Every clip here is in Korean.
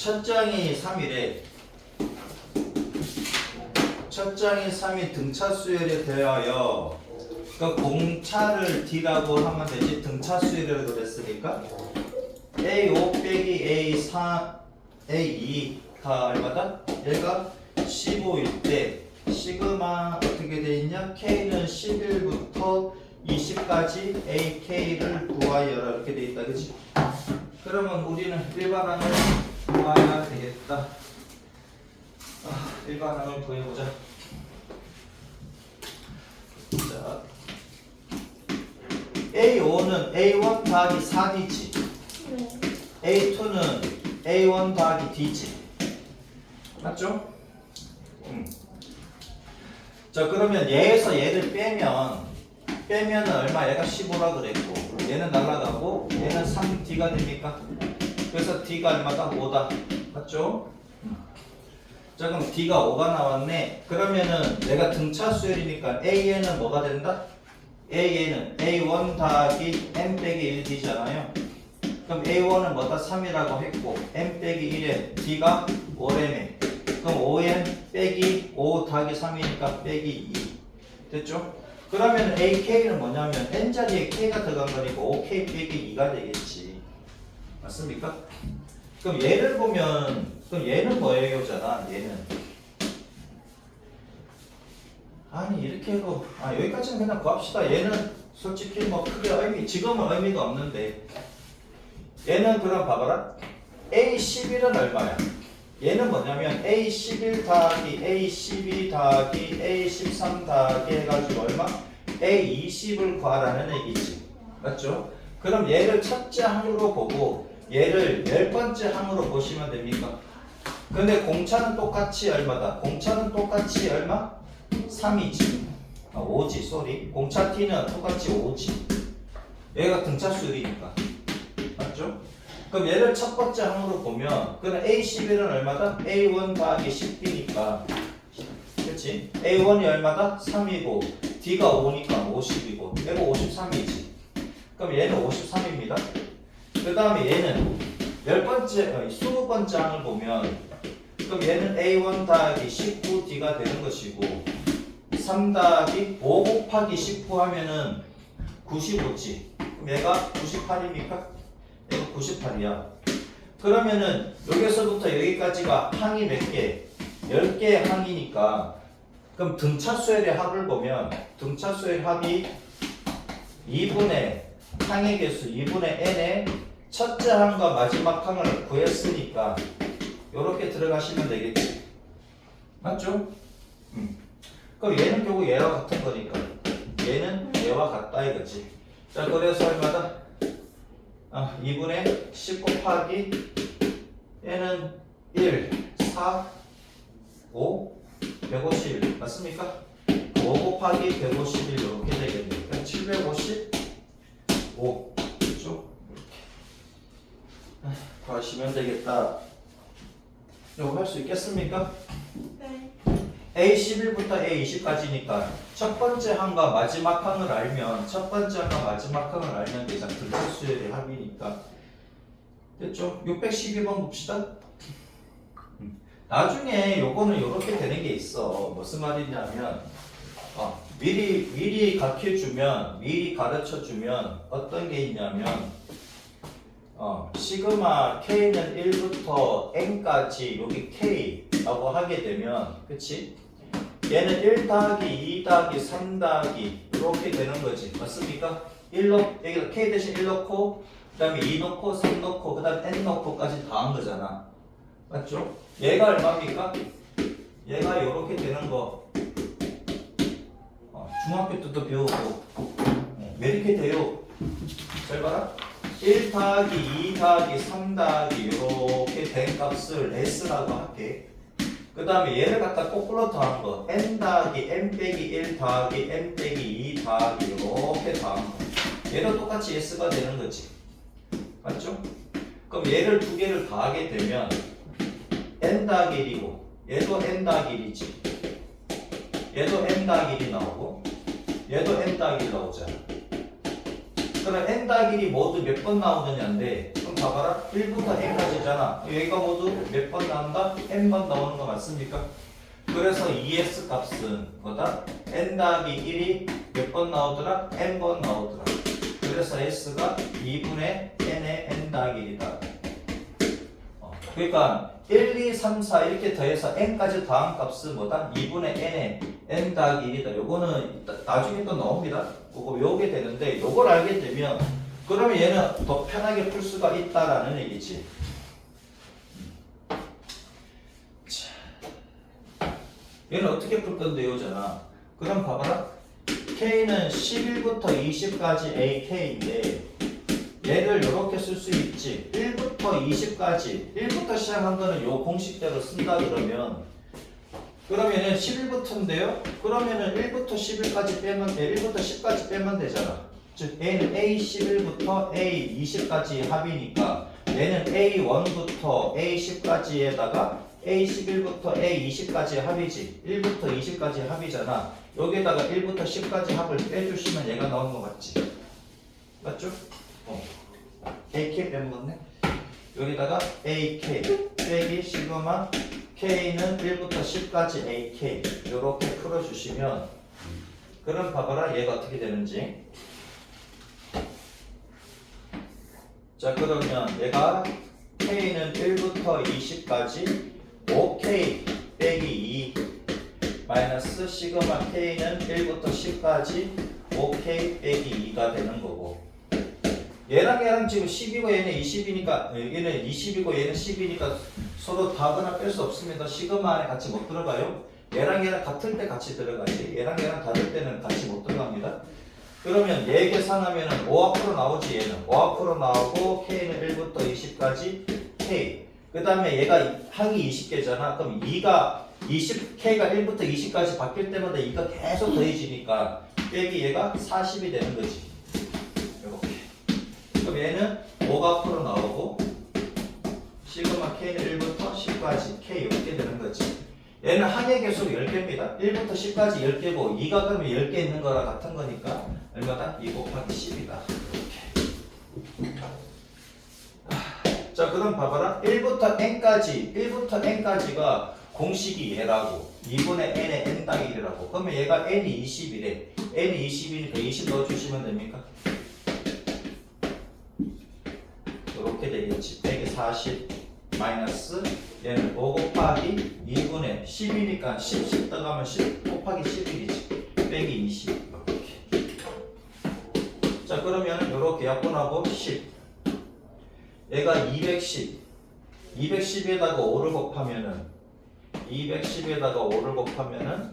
첫 장이 3이래. 첫 장이 3이 등차 수열에 대하여 그 공차를 D라고 하면 되지. 등차 수열이라고 그랬으니까 A5 빼기 A4 A2가 얼마다? 얘가 15일 때 시그마 어떻게 돼 있냐? K는 11부터 20까지 AK를 구하여라 이렇게 돼 있다, 그치? 그러면 우리는 일반항을 구해야 되겠다. 일반항을 구해보자. 자, A5는 A1 더하기 4D지. A2는 A1 더하기 D지. 맞죠? 자, 그러면 얘에서 얘를 빼면은 얼마? 얘가 15라 그랬고 얘는 날라가고 얘는 3D가 됩니까? 그래서 D가 얼마다? 5다. 맞죠? 자, 그럼 D가 5가 나왔네. 그러면은 내가 등차 수열이니까 A에는 뭐가 된다? A에는 A1 더하기 M 빼기 1D잖아요. 그럼 A1은 뭐다? 3이라고 했고 M 빼기 1에 D가 5래매. 그럼 5M 빼기 5 더하기 3이니까 빼기 2. 됐죠? 그러면 AK는 뭐냐면 N자리에 K가 들어간 거니까 5K 빼기 2가 되겠지. 맞습니까? 그럼 얘를 보면 그럼 얘는 뭐예요? 잖아. 얘는 아니 이렇게 해도 여기까지는 그냥 구합시다. 얘는 솔직히 뭐 크게 지금은 의미가 없는데 얘는 그럼 봐봐라. A11은 얼마야? 얘는 뭐냐면 A11 더하기 A12 더하기 A13 더하기 해가지고 얼마? A20을 구하라는 얘기지. 맞죠? 그럼 얘를 첫째 항으로 보고 얘를 10번째 항으로 보시면 됩니까? 근데 공차는 똑같이 얼마다? 공차는 똑같이 얼마? 3이지. 5지, 쏘리. 공차 T는 똑같이 5지. 얘가 등차 수열이니까. 맞죠? 그럼 얘를 첫 번째 항으로 보면 그럼 A11은 얼마다? A1 더하기 10B니까 그렇지? A1이 얼마다? 3이고 D가 5니까 50이고 얘가 53이지. 그럼 얘는 53입니다. 그 다음에 얘는 20번째 항을 보면 그럼 얘는 A1 더하기 19D가 되는 것이고 3 더하기 5 곱하기 19 하면은 95지. 그럼 얘가 98입니까? 얘가 98이야. 그러면은 여기서부터 여기까지가 항이 몇 개? 10개의 항이니까 그럼 등차 수열의 합을 보면 등차 수열 합이 2분의 항의 개수 2분의 n의 첫째 항과 마지막 항을 구했으니까 이렇게 들어가시면 되겠지. 맞죠? 그럼 얘는 결국 얘와 같은 거니까 얘는 얘와 같다 이거지. 자, 그래서 얼마다? 2분의 10 곱하기 얘는 1, 4, 5, 151 맞습니까? 5 곱하기 151 이렇게 되겠네요. 그럼 755 그렇죠? 이렇게 구하시면 되겠다. 이거 할 수 있겠습니까? 네. A11부터 A20까지니까 첫 번째 항과 마지막 항을 알면 첫 번째 항과 마지막 항을 알면 대상 등차 수열의 합이니까 됐죠? 612번 봅시다. 나중에 요거는 이렇게 되는 게 있어. 무슨 말이냐면 미리 가르쳐주면 미리 가르쳐주면 어떤 게 있냐면 시그마 K는 1부터 N까지 여기 K라고 하게 되면 그치? 얘는 1 더하기 2 더하기 3 더하기 이렇게 되는 거지. 맞습니까? 1 여기다 K 대신 1 넣고 그 다음에 2 넣고 3 넣고 그 다음에 N 넣고까지 다 한 거잖아. 맞죠? 얘가 얼마입니까? 얘가 이렇게 되는 거 중학교 때도 배우고 왜 이렇게 돼요? 잘 봐라. 1 더하기 2 더하기 3 더하기 이렇게 된 값을 S라고 할게. 그 다음에 얘를 갖다 거꾸로 더한 거 N 더하기 M 빼기 1 더하기 M 빼기 2 더하기 이렇게 더한 거 얘도 똑같이 S가 되는 거지. 맞죠? 그럼 얘를 두 개를 더하게 되면 N 더하기 1이고 얘도 N 더하기 1이지. 얘도 N 더하기 1이 나오고 얘도 N 더하기 1 나오잖아. 그럼 N 더하기 1이 모두 몇 번 나오느냐인데 그럼 봐봐라. 1부터 n까지잖아. 여기가 모두 몇 번 나온다? n번 나오는 거 맞습니까? 그래서 ES 값은 뭐다? n 더하기 1이 몇 번 나오더라? n번 나오더라. 그래서 S가 2분의 n의 n 더하기 1이다. 그러니까 1, 2, 3, 4 이렇게 더해서 n까지 더한 값은 뭐다? 2분의 n의 n 더하기 1이다. 요거는 나중에 또 나옵니다. 요게 되는데 요걸 알게 되면 그러면 얘는 더 편하게 풀 수가 있다라는 얘기지. 얘는 어떻게 풀 건데요, 잖아. 그럼 봐봐라. K는 11부터 20까지 AK인데 얘를 이렇게 쓸 수 있지. 1부터 20까지 1부터 시작한 거는 요 공식대로 쓴다 그러면 얘는 11부터인데요. 그러면은 1부터 11까지 빼면 1부터 10까지 빼면 되잖아. 즉 A는 A11부터 A20까지 합이니까 얘는 A1부터 A10까지에다가 A11부터 A20까지 합이지. 1부터 20까지 합이잖아. 여기에다가 1부터 10까지 합을 빼주시면 얘가 나오는 거 맞지? 맞죠? AK 빼면 맞네. 여기다가 AK 빼기 시그마 K는 1부터 10까지 AK 이렇게 풀어주시면 그럼 봐봐라 얘가 어떻게 되는지. 자 그러면 얘가 K는 1부터 20까지 5K 빼기 2 마이너스 시그마 K는 1부터 10까지 5K 빼기 2가 되는 거고 얘랑 지금 10이고 얘는 20이니까 얘는 20이고 얘는 10이니까 서로 다거나 뺄 수 없습니다. 시그마 안에 같이 못 들어가요. 얘랑 같을 때 같이 들어가지 얘랑 다를 때는 같이 못 들어갑니다. 그러면 얘 계산하면은 5 앞으로 나오지 얘는 5 앞으로 나오고 K는 1부터 20까지 K 그 다음에 얘가 항이 20개잖아. 그럼 2가 K가 1부터 20까지 바뀔 때마다 2가 계속 더해지니까 빼기 얘가 40이 되는 거지. 이렇게. 그럼 얘는 5가 앞으로 나오고 시그마 K는 1부터 10까지 K 이렇게 되는 거지. 얘는 항의 개수가 10개입니다. 1부터 10까지 10개고 2가 그러면 10개 있는 거랑 같은 거니까 얼마다? 2 곱하기 10이다. 이렇게. 자 그럼 봐봐라. 1부터 n까지가 공식이 얘라고 2분의 n의 n 더하기 1이라고. 그러면 얘가 n이 20이래. n이 20이니까 20 넣어주시면 됩니까? 이렇게 되겠지. 빼기 40 마이너스 얘는 5 곱하기 2분의 10이니까 10 떠가면 10 곱하기 11이지. 빼기 20 이렇게. 자 그러면 이렇게 약분하고 10 얘가 210에다가 5를 곱하면은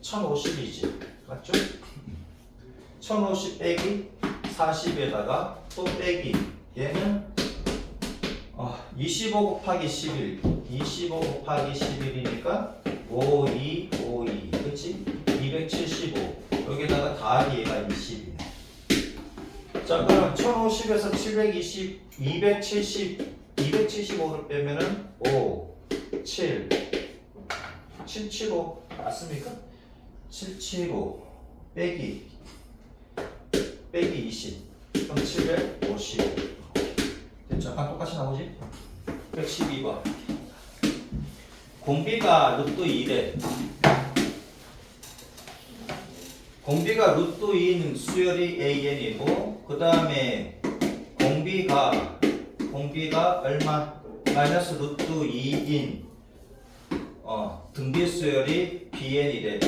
1050이지. 맞죠? 1050 빼기 40에다가 또 빼기 얘는 25 곱하기 11 25 곱하기 11이니까 52 그치? 275 여기다가 더하기 얘가 20이네. 자 그럼 1050에서 275를 빼면은 5 7 775 맞습니까? 775 빼기 20 그럼 750 됐죠? 아까 똑같이 나오지? 112번 공비가 루트 2래. 공비가 루트 2인 수열이 AN이고 그 다음에 공비가 얼마? 마이너스 루트 2인 등비 수열이 BN이래.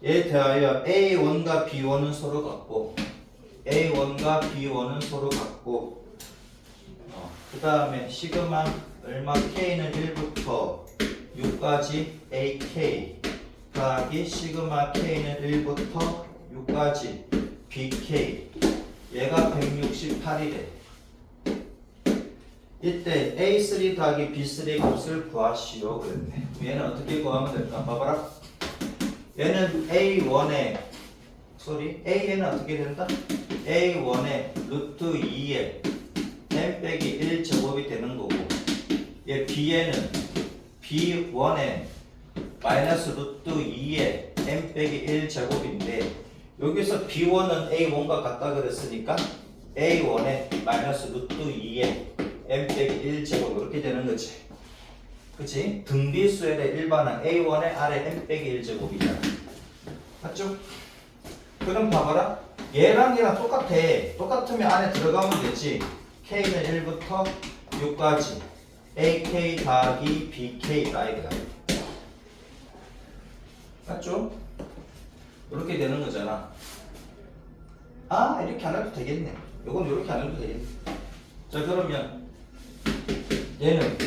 얘에 대하여 A1과 B1은 서로 같고 그 다음에 시그마 얼마 K는 1부터 6까지 AK 더하기 시그마 K는 1부터 6까지 BK 얘가 168이래. 이때 A3 더하기 B3 값을 구하시오 그랬네. 얘는 어떻게 구하면 될까? 봐봐라. 얘는 A1의 A는 어떻게 된다? A1의 루트 2의 n 빼기 1 제곱이 되는 거고 얘 B에는 B1의 마이너스 루트 2의 n 빼기 1 제곱인데 여기서 B1은 A1과 같다 그랬으니까 A1에 마이너스 루트 2에 n 빼기 1제곱 이렇게 되는 거지. 그치? 등비수열의 일반항 A1의 아래 n 빼기 1제곱이잖아. 맞죠? 그럼 봐봐라. 얘랑 얘랑 똑같아. 똑같으면 안에 들어가면 되지. K는 1부터 6까지 AK 더하기 BK다 이거야. 맞죠? 이렇게 되는 거잖아. 아, 이렇게 안 해도 되겠네. 요건 이렇게 안 해도 되겠네. 자, 그러면 얘는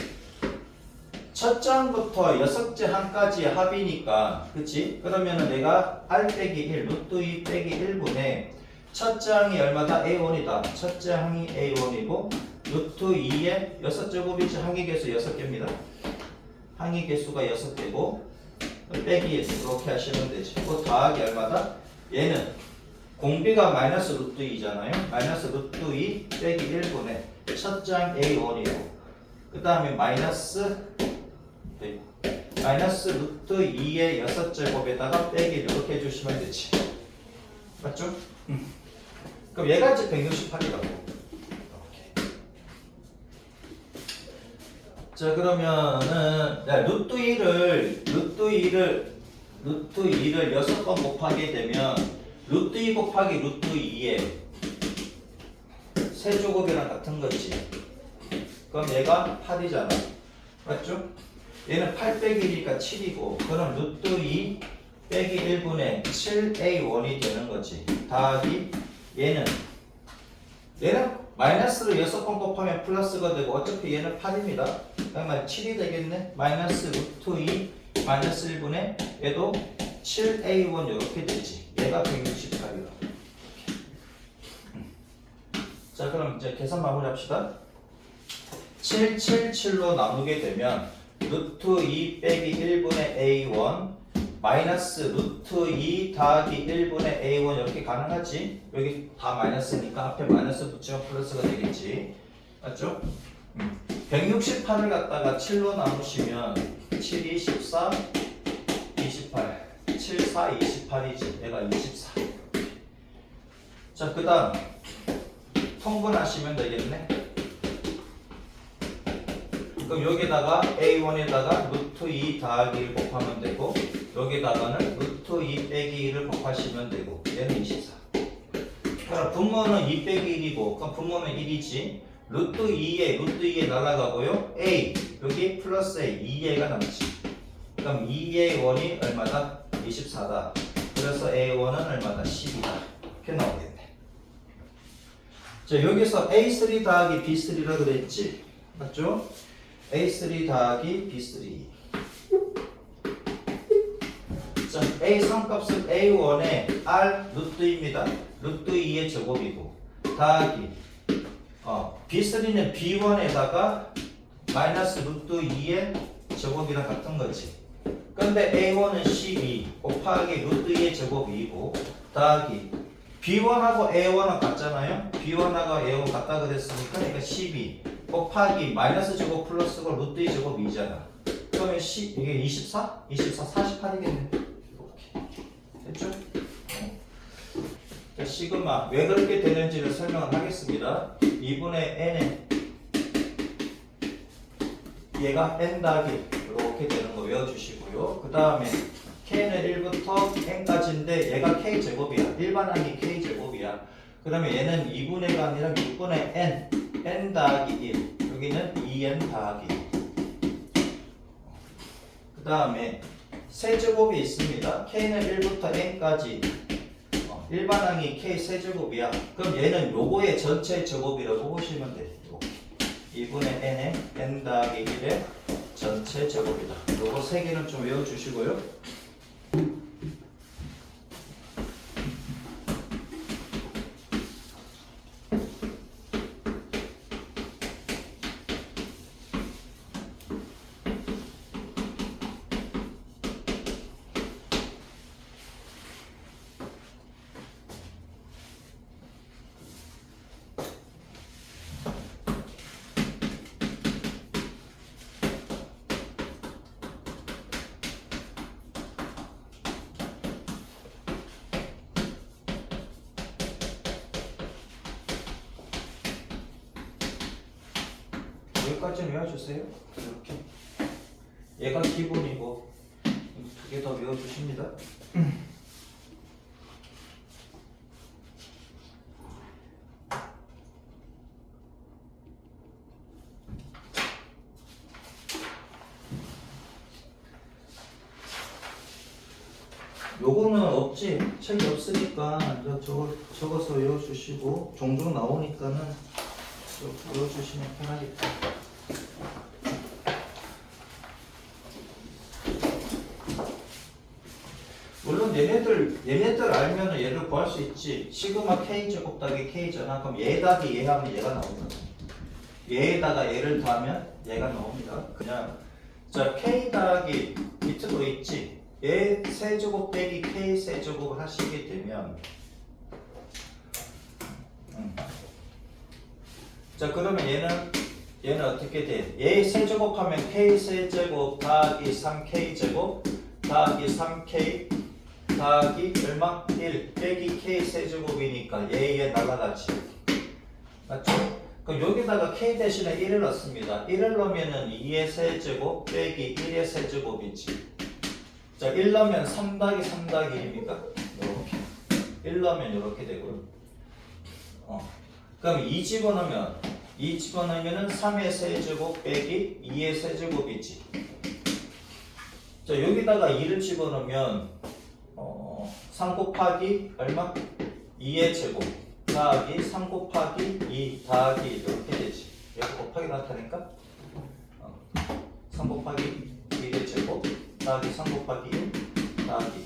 첫 장부터 여섯째 항까지의 합이니까, 그치? 그러면은 내가 R 빼기 1, 루트 2 빼기 1분의 첫째 항이 얼마다? A1이다. 첫째 항이 A1이고, 루트 2의 여섯 제곱이지. 항의 개수 6개입니다. 항의 개수가 6개고, 빼기 1, 이렇게 하시면 되지. 그 더하기 얼마다? 얘는 공비가 마이너스 루트 2잖아요. 마이너스 루트 2 빼기 1분의 첫째 항 A1이고, 그 다음에 마이너스 루트 2의 6제곱에다가 빼기 이렇게 해주시면 되지. 맞죠? 그럼 얘가 이제 168이라고. 자, 그러면은 루트 2를 6번 곱하게 되면 루트 2 곱하기 루트 2의 세제곱이랑 같은 거지. 그럼 얘가 8이잖아. 맞죠? 얘는 8 빼기 1이니까 7이고, 그럼 루트 2 빼기 1분의 7A1이 되는 거지. 더하기 얘는 마이너스로 6번 곱하면 플러스가 되고, 어차피 얘는 8입니다. 그러면 7이 되겠네. 마이너스 루트 2 마이너스 1분의 얘도 7A1 이렇게 되지. 얘가 168이다. 자, 그럼 이제 계산 마무리 합시다. 7, 7, 7로 나누게 되면 루트 2 빼기 1분의 A1 마이너스 루트 2 더하기 1분의 A1 이렇게 가능하지? 여기 다 마이너스니까 앞에 마이너스 붙이면 플러스가 되겠지. 맞죠? 168을 갖다가 7로 나누시면 7, 2, 14, 28 7, 4, 28이지. 얘가 24. 자, 그 다음 통분하시면 되겠네. 그럼 여기다가 A1에다가 루트 2 더하기 1 곱하면 되고, 여기다가는 루트 2 빼기 1을 곱하시면 되고, 얘는 24. 그럼 분모는 2 빼기 1이고, 그럼 분모는 1이지. 루트 2에 날아가고요. A, 여기 플러스 A, 2A가 남지. 그럼 2A1이 얼마다? 24다. 그래서 A1은 얼마다? 10이다. 이렇게 나오겠네. 자, 여기서 A3 더하기 B3라 그랬지. 맞죠? A3 더하기 B3. 자, A 상값은 A1의 R 루트입니다. 루트 2의 제곱이고, 더하기 B3는 B1에다가 마이너스 루트 2의 제곱이랑 같은 거지. 근데 A1은 12 곱하기 루트 2의 제곱이고, 더하기 B1하고 A1은 같잖아요. B1하고 A1 같다 그랬으니까 그러니까 12 곱하기 마이너스 제곱 플러스고 루트 2 제곱 2잖아. 그러면 이게 24? 24, 48이겠네. 이렇게. 됐죠? 자, 시그마 왜 그렇게 되는지를 설명을 하겠습니다. 2분의 n에 얘가 n 더하기 이렇게 되는 거 외워주시고요. 그 다음에 k는 1부터 n까지인데 얘가 k제곱이야. 일반항이 k제곱이야. 그러면 얘는 2분의가 아니라 6분의 n 더하기 1. 여기는 2n 더하기 1. 그 다음에 세제곱이 있습니다. k는 1부터 n까지 일반항이 k 세제곱이야. 그럼 얘는 요거의 전체 제곱이라고 보시면 돼. 2분의 n에 n 더하기 1의 전체 제곱이다. 요거 세 개는 좀 외워주시고요. 여기까지는 외워주세요. 이렇게. 얘가 기본이고 2개 더 외워주십니다. 요거는 없지. 책이 없으니까 이제 적어서 외워주시고 종종 나오니까는 좀 외워주시면 편하겠다. 물론 얘네들 알면은 얘를 구할 수 있지. 시그마 k 제곱 더하기 k잖아. 그럼 얘 더하기 얘 하면 얘가 나옵니다. 얘에다가 얘를 더하면 얘가 나옵니다. 그냥 자 k 더하기 밑에도 있지. 얘 세제곱 빼기 k 세제곱을 하시게 되면 자 그러면 얘는 어떻게 돼? 얘 세제곱하면 k 세제곱 더하기 3k 제곱 더하기 3k 더하기 얼마? 1 빼기 k 세제곱이니까 얘 날라가지. 맞죠? 그럼 여기다가 k 대신에 1을 넣습니다. 1을 넣으면은 2의 세제곱 빼기 1의 세제곱이지. 자, 1 넣으면 3 더하기 3 더하기 1입니까? 이렇게. 1 넣으면 이렇게 되고요. 그럼 2 집어넣으면은 3의 세제곱 빼기 2의 세제곱이지. 자, 여기다가 2를 집어넣으면 3 곱하기 얼마? 2의 제곱 더하기 3 곱하기 2 더하기 이렇게 되지. 여기 곱하기 나타니까 3 곱하기 1의 제곱 더하기 3 곱하기 1 더하기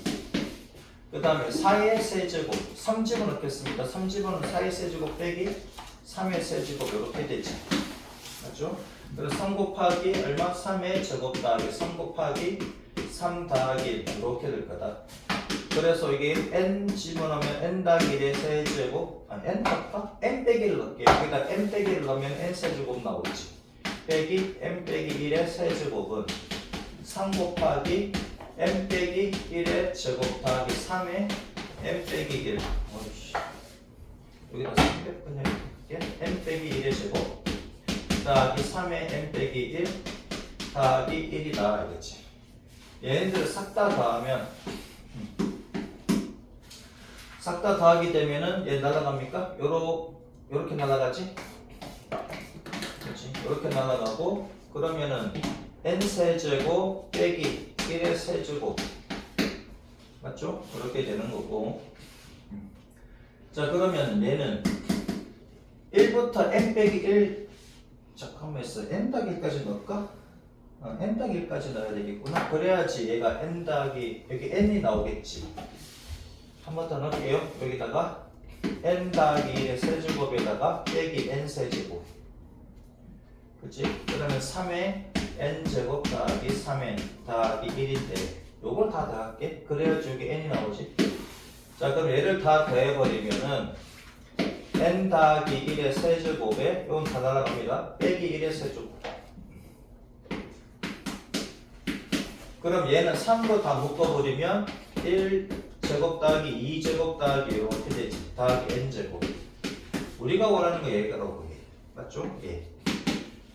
그 다음에 4의 세제곱 3 집어넣겠습니다. 3 집어넣으면 4의 세제곱 빼기 3의 세제곱 이렇게 되지. 맞죠? 그래서 3 곱하기 얼마? 3의 제곱 더하기 3 곱하기 3 더하기 1 이렇게 될 거다. 그래서 이게 n 집어넣으면 n 더하기 1의 세제곱 n 할까? n 빼기를 넣을게요. 여기다 n 빼기를 넣으면 n 세제곱 나오지. 빼기 n 빼기 1의 세제곱은 3 곱하기 n 빼기 1의 제곱 더하기 3의 n 빼기 1 어이씨 여기다 300 그냥 이렇게 n 빼기 1의 제곱 더하기 3의 n 빼기 1 더하기 1이다 알겠지? 얘네들 싹 다 더하면 싹 다 더하게 되면은 얘 날아갑니까? 요렇게 날아가지? 그렇지? 요렇게 날아가고 그러면은 n 세제곱 빼기 1의 세제곱 맞죠? 그렇게 되는 거고 자 그러면 얘는 1부터 n 빼기 1 잠깐만 있어 n 더하기 1까지 넣을까? n 더하기 1까지 넣어야 되겠구나 그래야지 얘가 n 더하기 여기 n이 나오겠지 한 번 더 넣을게요 여기다가 n 더하기 1의 세제곱에다가 빼기 n 세제곱 그치? 그러면 3의 n제곱 더하기 3n 더하기 1인데 요걸 다 더할게 그래야지 여기 n이 나오지 자 그럼 얘를 다 더해버리면은 n 더하기 1의 세제곱에 요건 다 날아갑니다 빼기 1의 세제곱 그럼 얘는 3로 다 묶어버리면 1제곱 더하기 2제곱 더하기 이렇게 되지 더하기 n제곱 우리가 원하는 거 얘가라고 해 맞죠? 예.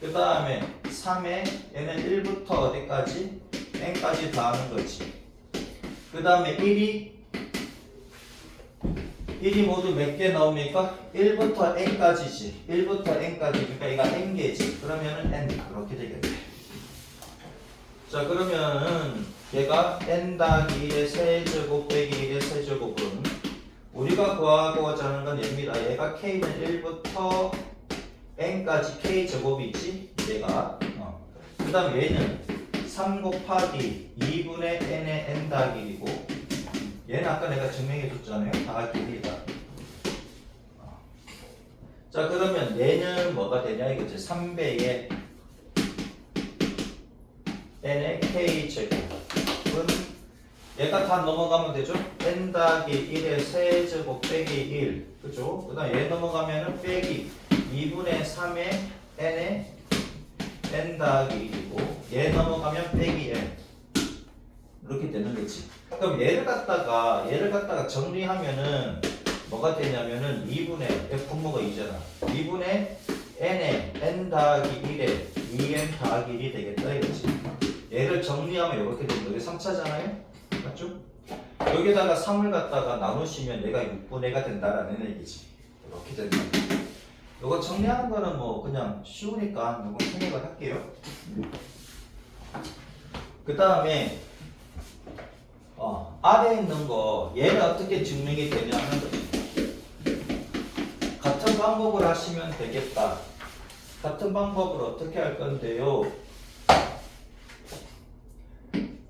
그 다음에 3에 얘는 1부터 어디까지? n까지 더하는 거지 그 다음에 1이 모두 몇 개 나옵니까? 1부터 n까지지 1부터 n까지 그러니까 얘가 n개지 그러면은 n 그렇게 되겠네 자 그러면은 얘가 n 더하기 1의 세제곱 빼기 1의 세제곱은 우리가 구하고자 하는 건 얘입니다 얘가 k는 1부터 n까지 k제곱이지 얘가 그 다음 얘는 3 곱하기 2분의 n의 n 더하기 1이고 얘는 아까 내가 증명해 줬잖아요 더하기 1이다 자 그러면 얘는 뭐가 되냐 이거지 3배의 n의 k제곱은 얘가 다 넘어가면 되죠 n 더하기 1의 세제곱 빼기 1 그죠 그 다음 얘 넘어가면은 빼기 2분의 3의 n의 n 더하기 1이고 얘 넘어가면 빼기 n 이렇게 되는 거지 그럼 얘를 갖다가 정리하면은 뭐가 되냐면은 2분의 f 분모가 2잖아 2분의 n에 n 더하기 1에 2n 더하기 1이 되겠다 이거지. 얘를 정리하면 이렇게 됩니다. 여기 3차잖아요? 맞죠? 여기다가 3을 갖다가 나누시면 얘가 6분의 1가 된다라는 얘기지. 이렇게 된다. 이거 정리하는 거는 뭐 그냥 쉬우니까 이거 생각을 할게요. 그 다음에 아래에 있는 거 얘는 어떻게 증명이 되냐 하는 거지. 같은 방법을 하시면 되겠다. 같은 방법을 어떻게 할 건데요?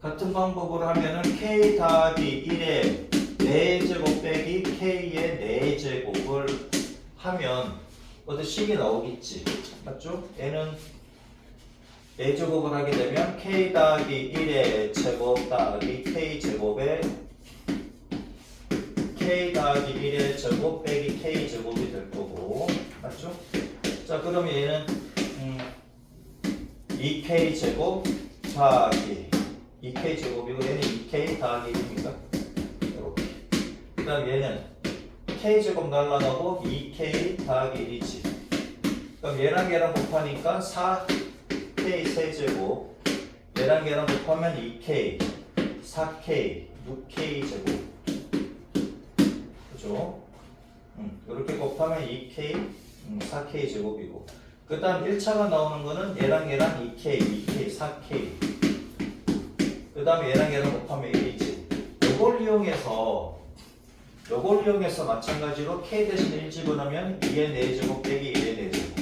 같은 방법으로 하면은 k 더하기 1의 4제곱 빼기 k의 4제곱을 하면 어떤 식이 나오겠지. 맞죠? 얘는 4제곱을 하게 되면 k 더하기 1의 제곱 더하기 k 제곱에 k 더하기 1의 제곱 빼기 k 제곱이 될 거고. 맞죠? 자, 그러면 얘는 2k 제곱 더하기 2k 제곱이고 얘는 2k 더하기 1입니다. 이렇게. 그 다음 얘는 k 제곱 날라가고 2k 더하기 1이지. 그럼 얘랑 얘랑 곱하니까 4k 세제곱. 얘랑 얘랑 곱하면 2k, 4k, 6k 제곱. 그죠? 이렇게 곱하면 2k, 4k 제곱이고. 그 다음 1차가 나오는 거는 얘랑 얘랑 2k, 2k, 4k. 그 다음에 얘랑 얘랑 곱하면 1이지. 요걸 이용해서 마찬가지로 k 대신 1 집어넣으면 2의 4제곱 빼기 1의 4제곱.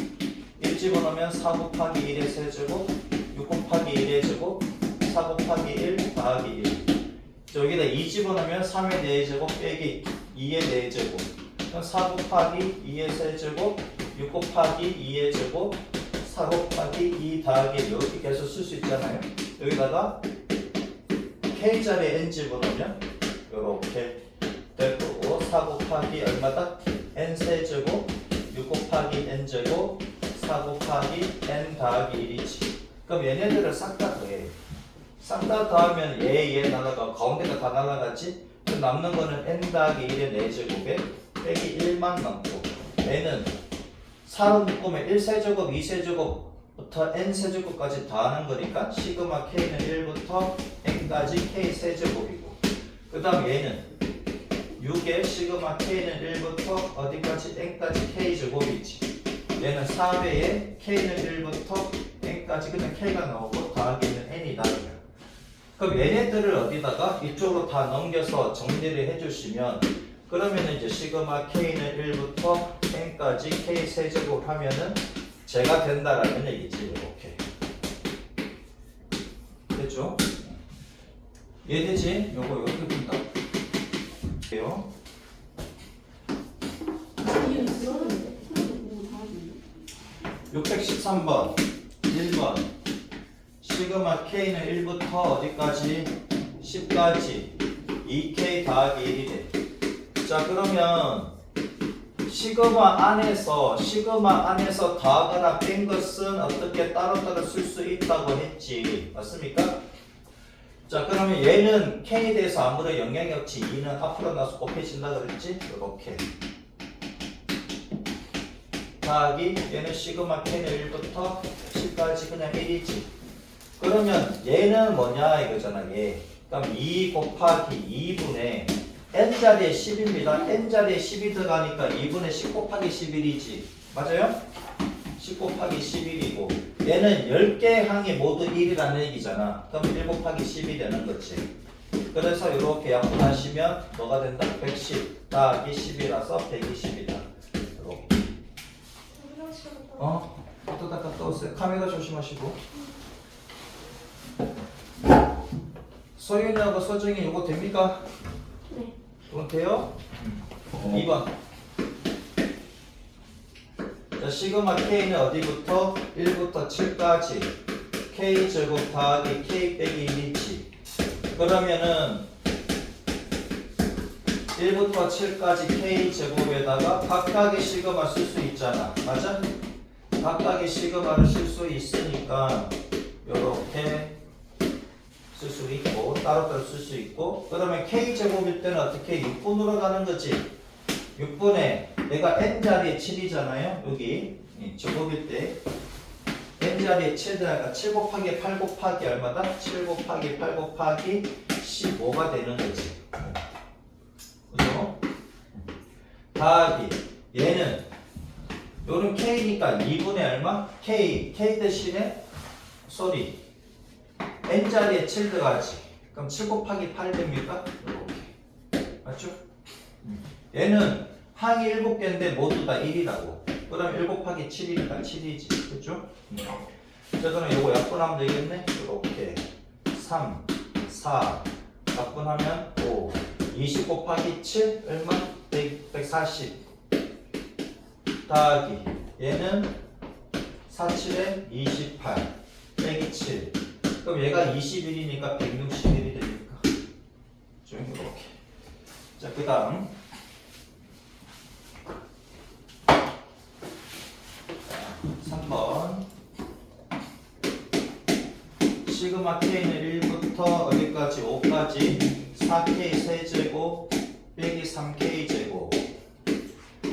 1 집어넣으면 4 곱하기 1의 세제곱, 6 곱하기 1의 제곱, 4 곱하기 1 더하기 1. 여기다 2 집어넣으면 3의 4제곱 빼기 2의 4제곱. 그럼 4 곱하기 2의 세제곱, 6 곱하기 2의 제곱, 4 곱하기 2 더하기 1. 이렇게 계속 쓸 수 있잖아요. 여기다가 k자리에 n 집어넣으면 이렇게 될 거고, 4 곱하기 얼마다? n 세제곱, 6 곱하기 n 제곱, 4 곱하기 n 더하기 1이지. 그럼 얘네들을 싹 다 더해. 싹 다 더하면 얘 날아가, 가운데가 다 날아가지. 그럼 남는 거는 n 더하기 1의 4제곱에 빼기 1만 남고, 얘는 4로 묶으면 1세제곱, 2세제곱부터 n세제곱까지 다 하는 거니까 시그마 k는 1부터 n까지 k 세제곱이고, 그 다음 얘는 6의 시그마 k는 1부터 어디까지 n까지 k 제곱이지. 얘는 4배의 k는 1부터 n까지 그냥 k가 나오고 더하기는 n이다. 그럼 얘네들을 어디다가 이쪽으로 다 넘겨서 정리를 해주시면, 그러면 이제 시그마 k는 1부터 n까지 k 세제곱 하면은 제가 된다라는 얘기지. 이렇게 됐죠? 이해되지? 요거 이렇게 본다. 요 613번 1번 시그마 k는 1부터 어디까지? 10까지 2k 더하기 1이 돼. 자, 그러면 시그마 안에서 더하거나 뺀 것은 어떻게 따로따로 쓸 수 있다고 했지. 맞습니까? 자, 그러면 얘는 k에 대해서 아무런 영향이 없지. 2는 앞으로 나서 곱해진다 그랬지? 이렇게 더하기 얘는 시그마 k는 1부터 10까지 그냥 1이지. 그러면 얘는 뭐냐 이거잖아. 얘. 그럼 2 곱하기 2분의 n자리에 10입니다. n자리에 10이 들어가니까 2분의 10 곱하기 11이지. 맞아요? 10 곱하기 11이고, 얘는 10개의 항이 모두 1이라는 얘기잖아. 그럼 1 곱하기 10이 되는 거지. 그래서 이렇게 약분하시면 뭐가 된다? 110 더하기 10이라서 120이다. 이렇게. 또 갔다 오세요. 카메라 조심하시고. 소윤이하고 서정이 이거 됩니까? 네. 이건 돼요? 2번. 자, 시그마 k는 어디부터? 1부터 7까지 k제곱 더하기 k 빼기 1이지. 그러면은 1부터 7까지 k제곱에다가 각각의 시그마 쓸 수 있잖아. 맞아? 각각의 시그마를 쓸 수 있으니까 요렇게 쓸 수 있고 따로따로 쓸 수 있고, 그러면 k제곱일 때는 어떻게 6분으로 가는 거지. 6분에 내가 n자리에 7이잖아요. 여기 제곱일 때 n자리에 7 들어가니까 7 곱하기 8 곱하기 얼마다? 7 곱하기 8 곱하기 15가 되는 거지. 그죠? 더하기 얘는 요는 k니까 2분의 얼마? k 대신에 n자리에 7 들어가지. 그럼 7 곱하기 8 됩니까? 이렇게. 맞죠? 얘는 항이 7개인데 모두 다 1이라고. 그럼 1 곱하기 7이니까 7이지. 그죠? 자, 그럼 요거 약분하면 되겠네? 이렇게 3, 4 약분하면 5 20 곱하기 7 얼마? 140 더하기 얘는 4, 7에 28 빼기 7 그럼 얘가 21이니까 161이 되니까 좀 이렇게. 자, 그 다음 자, 3번 시그마 k는 1부터 어디까지? 5까지 4k 세제곱 빼기 3k 제곱.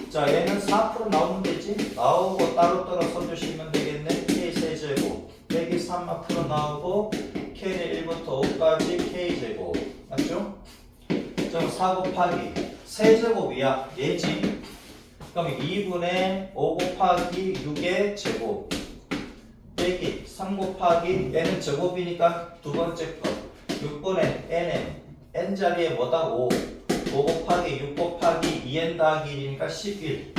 자, 얘는 4% 나오면 되지? 나오고 따로따로 써주시면 되겠네. k 세제곱 빼기 3 앞으로 나오고 k는 1부터 5까지 k 제곱. 맞죠? 그럼 4 곱하기 세제곱이야. 얘지? 그럼 2분의 5 곱하기 6의 제곱 빼기 3 곱하기 얘는 제곱이니까 두 번째 거 6분의 n 자리에 뭐다? 5 곱하기 6 곱하기 2n 더하기 1이니까 11.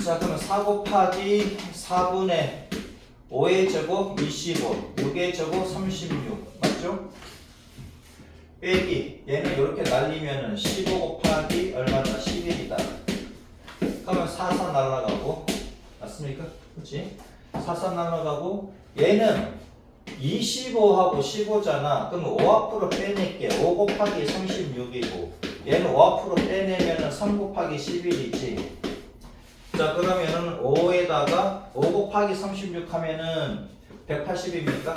자, 그러면 4 곱하기 4분의 5의 제곱 25 6의 제곱 36 맞죠? 빼기 얘는 이렇게 날리면은 15 곱하기 얼마다? 11이다. 그러면 4 날아가고 맞습니까? 그렇지? 4 날아가고 얘는 25하고 15잖아. 그럼 5 앞으로 빼낼게. 5 곱하기 36이고 얘는 5 앞으로 빼내면은 3 곱하기 11이지. 자, 그러면은 5에다가 5 곱하기 36 하면은 180입니까?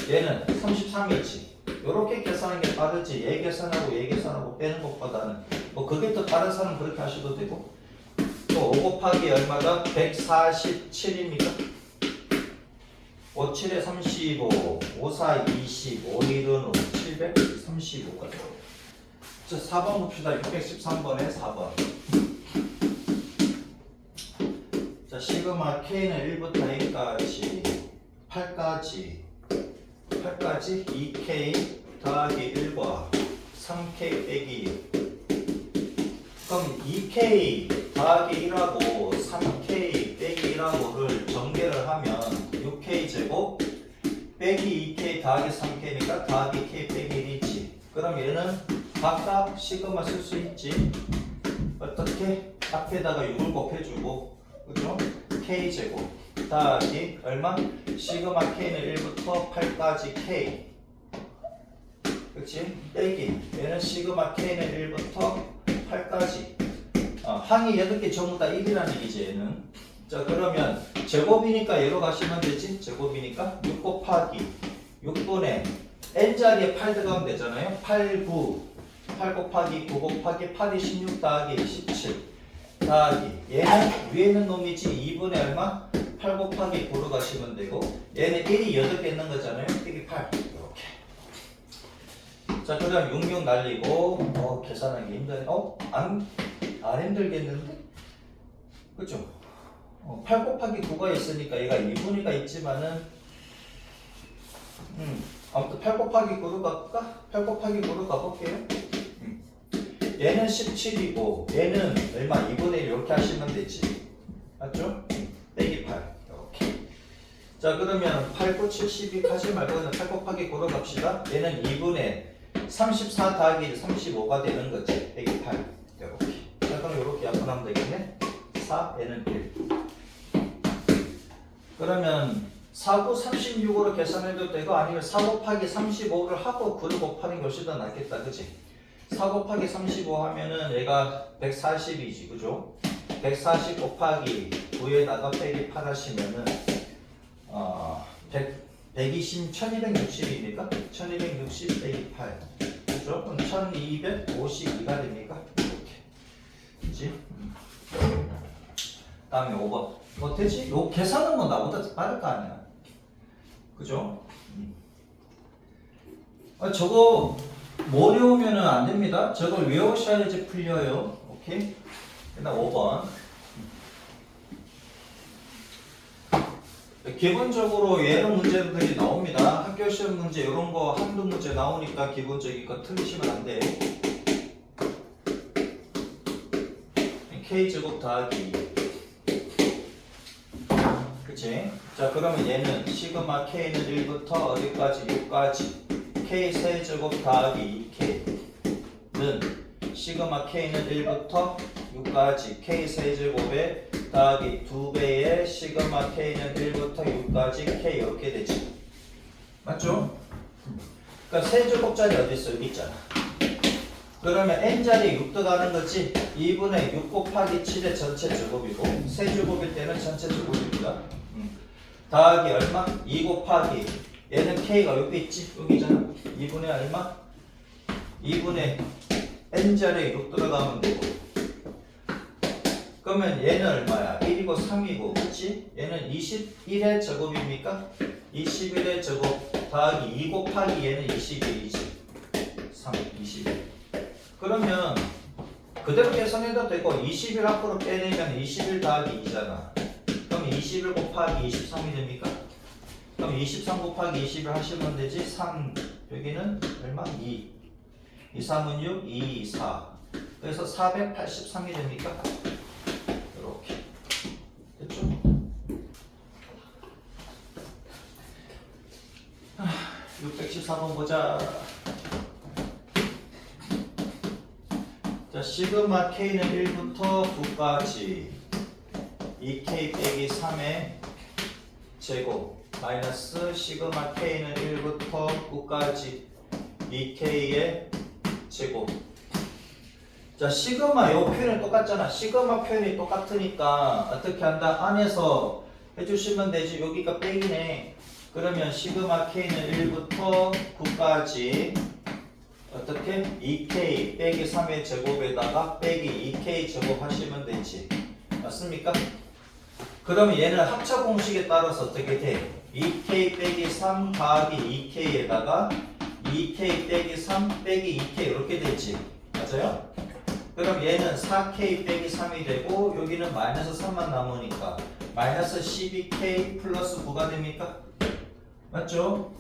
얘는 33이지. 요렇게 계산하는 게 빠르지. 얘 계산하고 얘 계산하고 빼는 것보다는 뭐 그게 더 다른 사람은 그렇게 하셔도 되고. 또 5 곱하기 얼마다? 147입니까? 5, 7에 35, 5, 4, 20, 5, 1은 735가 돼요. 자, 4번 봅시다. 613번에 4번. 자, 시그마 K는 1부터 A까지 8까지 2K 더하기 1과 3K 빼기 6. 그럼 2K 더하기 1하고 3K 빼기 1하고를 전개를 하면 6K 제곱 빼기 2K 더하기 3K니까 더하기 K 빼기 1이지. 그럼 얘는 각각 시그마 쓸 수 있지. 어떻게? 앞에다가 6을 곱해주고 그죠? K 제곱 더하기 얼마? 시그마 K는 1부터 8까지 K 그치? 빼기 얘는 시그마 K는 1부터 8까지 항이 8개 전부 다 1이라는 얘기지 얘는. 자, 그러면 제곱이니까 얘로 가시면 되지. 제곱이니까 6 곱하기 6분의 n자리에 8 들어가면 되잖아요. 8 곱하기 9 곱하기 8이 16 더하기 17 더하기 얘는 위에 있는 놈이지. 2분의 얼마? 8 곱하기 9로 가시면 되고 얘는 1이 8개 있는 거잖아요. 빼기 8 이렇게. 자, 그 다음 66 날리고 계산하기 힘드네. 안 힘들겠는데? 그쵸? 8 곱하기 9가 있으니까 얘가 2분위가 있지만은 아무튼 8 곱하기 9로 가볼까? 8 곱하기 9로 가볼게요. 얘는 17이고 얘는 얼마? 2분의 1 이렇게 하시면 되지. 맞죠? 빼기 8 이렇게. 자, 그러면 8, 9, 72 하지 말고 그냥 8 곱하기 9로 갑시다. 얘는 2분의 34 더하기 35가 되는 거지. 빼기 8 이렇게. 자, 그럼 이렇게 약분하면 되겠네. 4, 얘는 1. 그러면 4, 9, 36으로 계산해도 되고 아니면 4 곱하기 35를 하고 9를 곱하는 것이 더 낫겠다. 그치? 4 곱하기 35 하면은 얘가 140이지. 그죠? 140 곱하기 9에다가 빼기 8 하시면은 120, 1260입니까? 1260 빼기 8 그죠? 그럼 1252가 됩니까? 이렇게 그치? 다음에 5번. 뭐 되지? 요 계산은 뭐 나보다 더 빠를 거 아니야. 그죠? 저거 뭐 외우면은 안 됩니다. 저걸 외우셔야지 풀려요. 오케이? 그다음 5번. 기본적으로 예로 문제들이 나옵니다. 학교 시험 문제 이런 거 한두 문제 나오니까 기본적인 거 틀리시면 안 돼. K제곱 더하기 그치? 자 그러면 얘는 시그마 K는 1부터 어디까지? 6까지 K 세제곱 더하기 2K는 시그마 K는 1부터 6까지 K 세제곱에 더하기 2배의 시그마 K는 1부터 6까지 K 이렇게 되지 맞죠? 그러니까 세제곱짜리 어디 있어? 여기 있잖아. 그러면 n자리에 6 들어가는 거지 2분의 6 곱하기 7의 전체 제곱이고 세제곱일 때는 전체 제곱입니다. 더하기 얼마? 2 곱하기 얘는 k가 여기 있지? 여기잖아. 2분의 얼마? 2분의 n자리에 6 들어가면 되고 그러면 얘는 얼마야? 1이고 3이고 그치? 얘는 21의 제곱입니까? 21의 제곱 더하기 2 곱하기 얘는 21이지 3, 21 그러면 그대로 계산해도 되고 20일 앞으로 빼내면 21 더하기 2잖아. 그럼 21 곱하기 23이 됩니까? 그럼 23 곱하기 21 하시면 되지. 3 여기는 얼마? 2 2, 3은 6, 2, 4 그래서 483이 됩니까? 이렇게 됐죠? 614번 보자. 자, 시그마 K는 1부터 9까지 2K 빼기 3의 제곱 마이너스 시그마 K는 1부터 9까지 2K의 제곱. 자, 시그마 요 표현이 똑같잖아. 시그마 표현이 똑같으니까 어떻게 한다? 안에서 해주시면 되지. 여기가 빼기네. 그러면 시그마 K는 1부터 9까지 어떻게? 2K 빼기 3의 제곱에다가 빼기 2K 제곱 하시면 되지. 맞습니까? 그러면 얘는 합차 공식에 따라서 어떻게 돼? 2K 빼기 3 더하기 2K에다가 2K 빼기 3 빼기 2K 이렇게 되지. 맞아요? 그럼 얘는 4K 빼기 3이 되고 여기는 마이너스 3만 남으니까 마이너스 12K 플러스 9가 됩니까? 맞죠?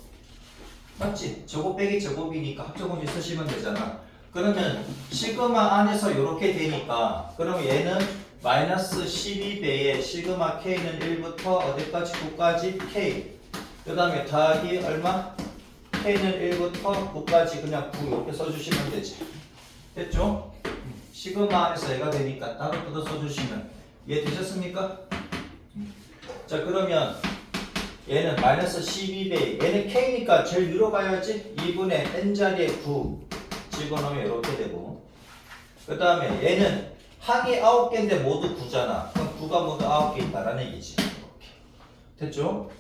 맞지? 제곱 빼기 제곱이니까 합적공식 쓰시면 되잖아. 그러면 시그마 안에서 이렇게 되니까 그러면 얘는 마이너스 12배의 시그마 K는 1부터 어디까지? 9까지 K 그 다음에 더하기 얼마? K는 1부터 9까지 그냥 9 이렇게 써주시면 되지. 됐죠? 시그마 안에서 얘가 되니까 따로 뜯어 써주시면 이해되셨습니까? 자 그러면 얘는 마이너스 12배 얘는 K니까 제일 위로 가야지 2분의 n자리에 9 집어넣으면 이렇게 되고 그 다음에 얘는 항이 9개인데 모두 9잖아. 그럼 9가 모두 9개 있다라는 얘기지. 이렇게. 됐죠?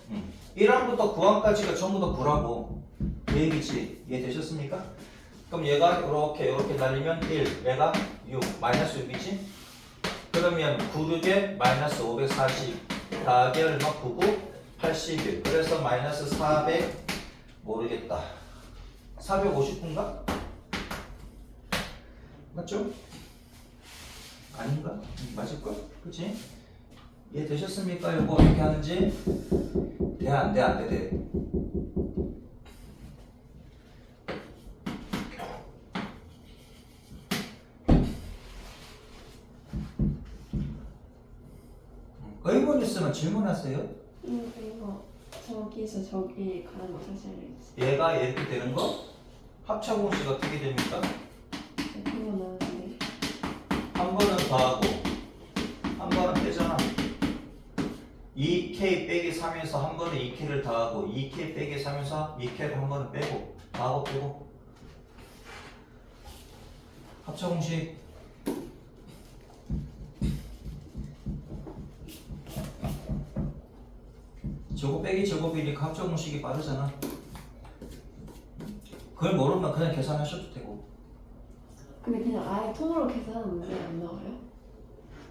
1항부터 9항까지가 전부 다 9라고 그 얘기지. 이해되셨습니까? 그럼 얘가 이렇게 날리면 1 얘가 6 마이너스 6이지. 그러면 9, 6에 마이너스 540 더하기 얼마? 99 81 그래서 마이너스 400 모르겠다 450인가? 맞죠? 아닌가? 맞을걸? 그치? 이해되셨습니까? 이거 어떻게 하는지? 돼? 안 돼? 안 돼? 돼? 의문 있으면 질문하세요. 이거 저기서 저기 가는 거 사실 얘가 이렇게 되는 거? 합차 공식 어떻게 됩니까? 그거 나왔는데 한 번은 더하고 한 번은 빼잖아. 2K 빼기 3에서 한 번은 2K를 더하고 2K 빼기 3에서 2K를 한 번은 빼고 더하고 빼고 합차 공식 제곱 빼기 제곱이니까 합차 공식이 빠르잖아. 그걸 모르면 그냥 계산하셔도 되고. 근데 그냥 아예 통으로 계산하는 문제 안 나와요?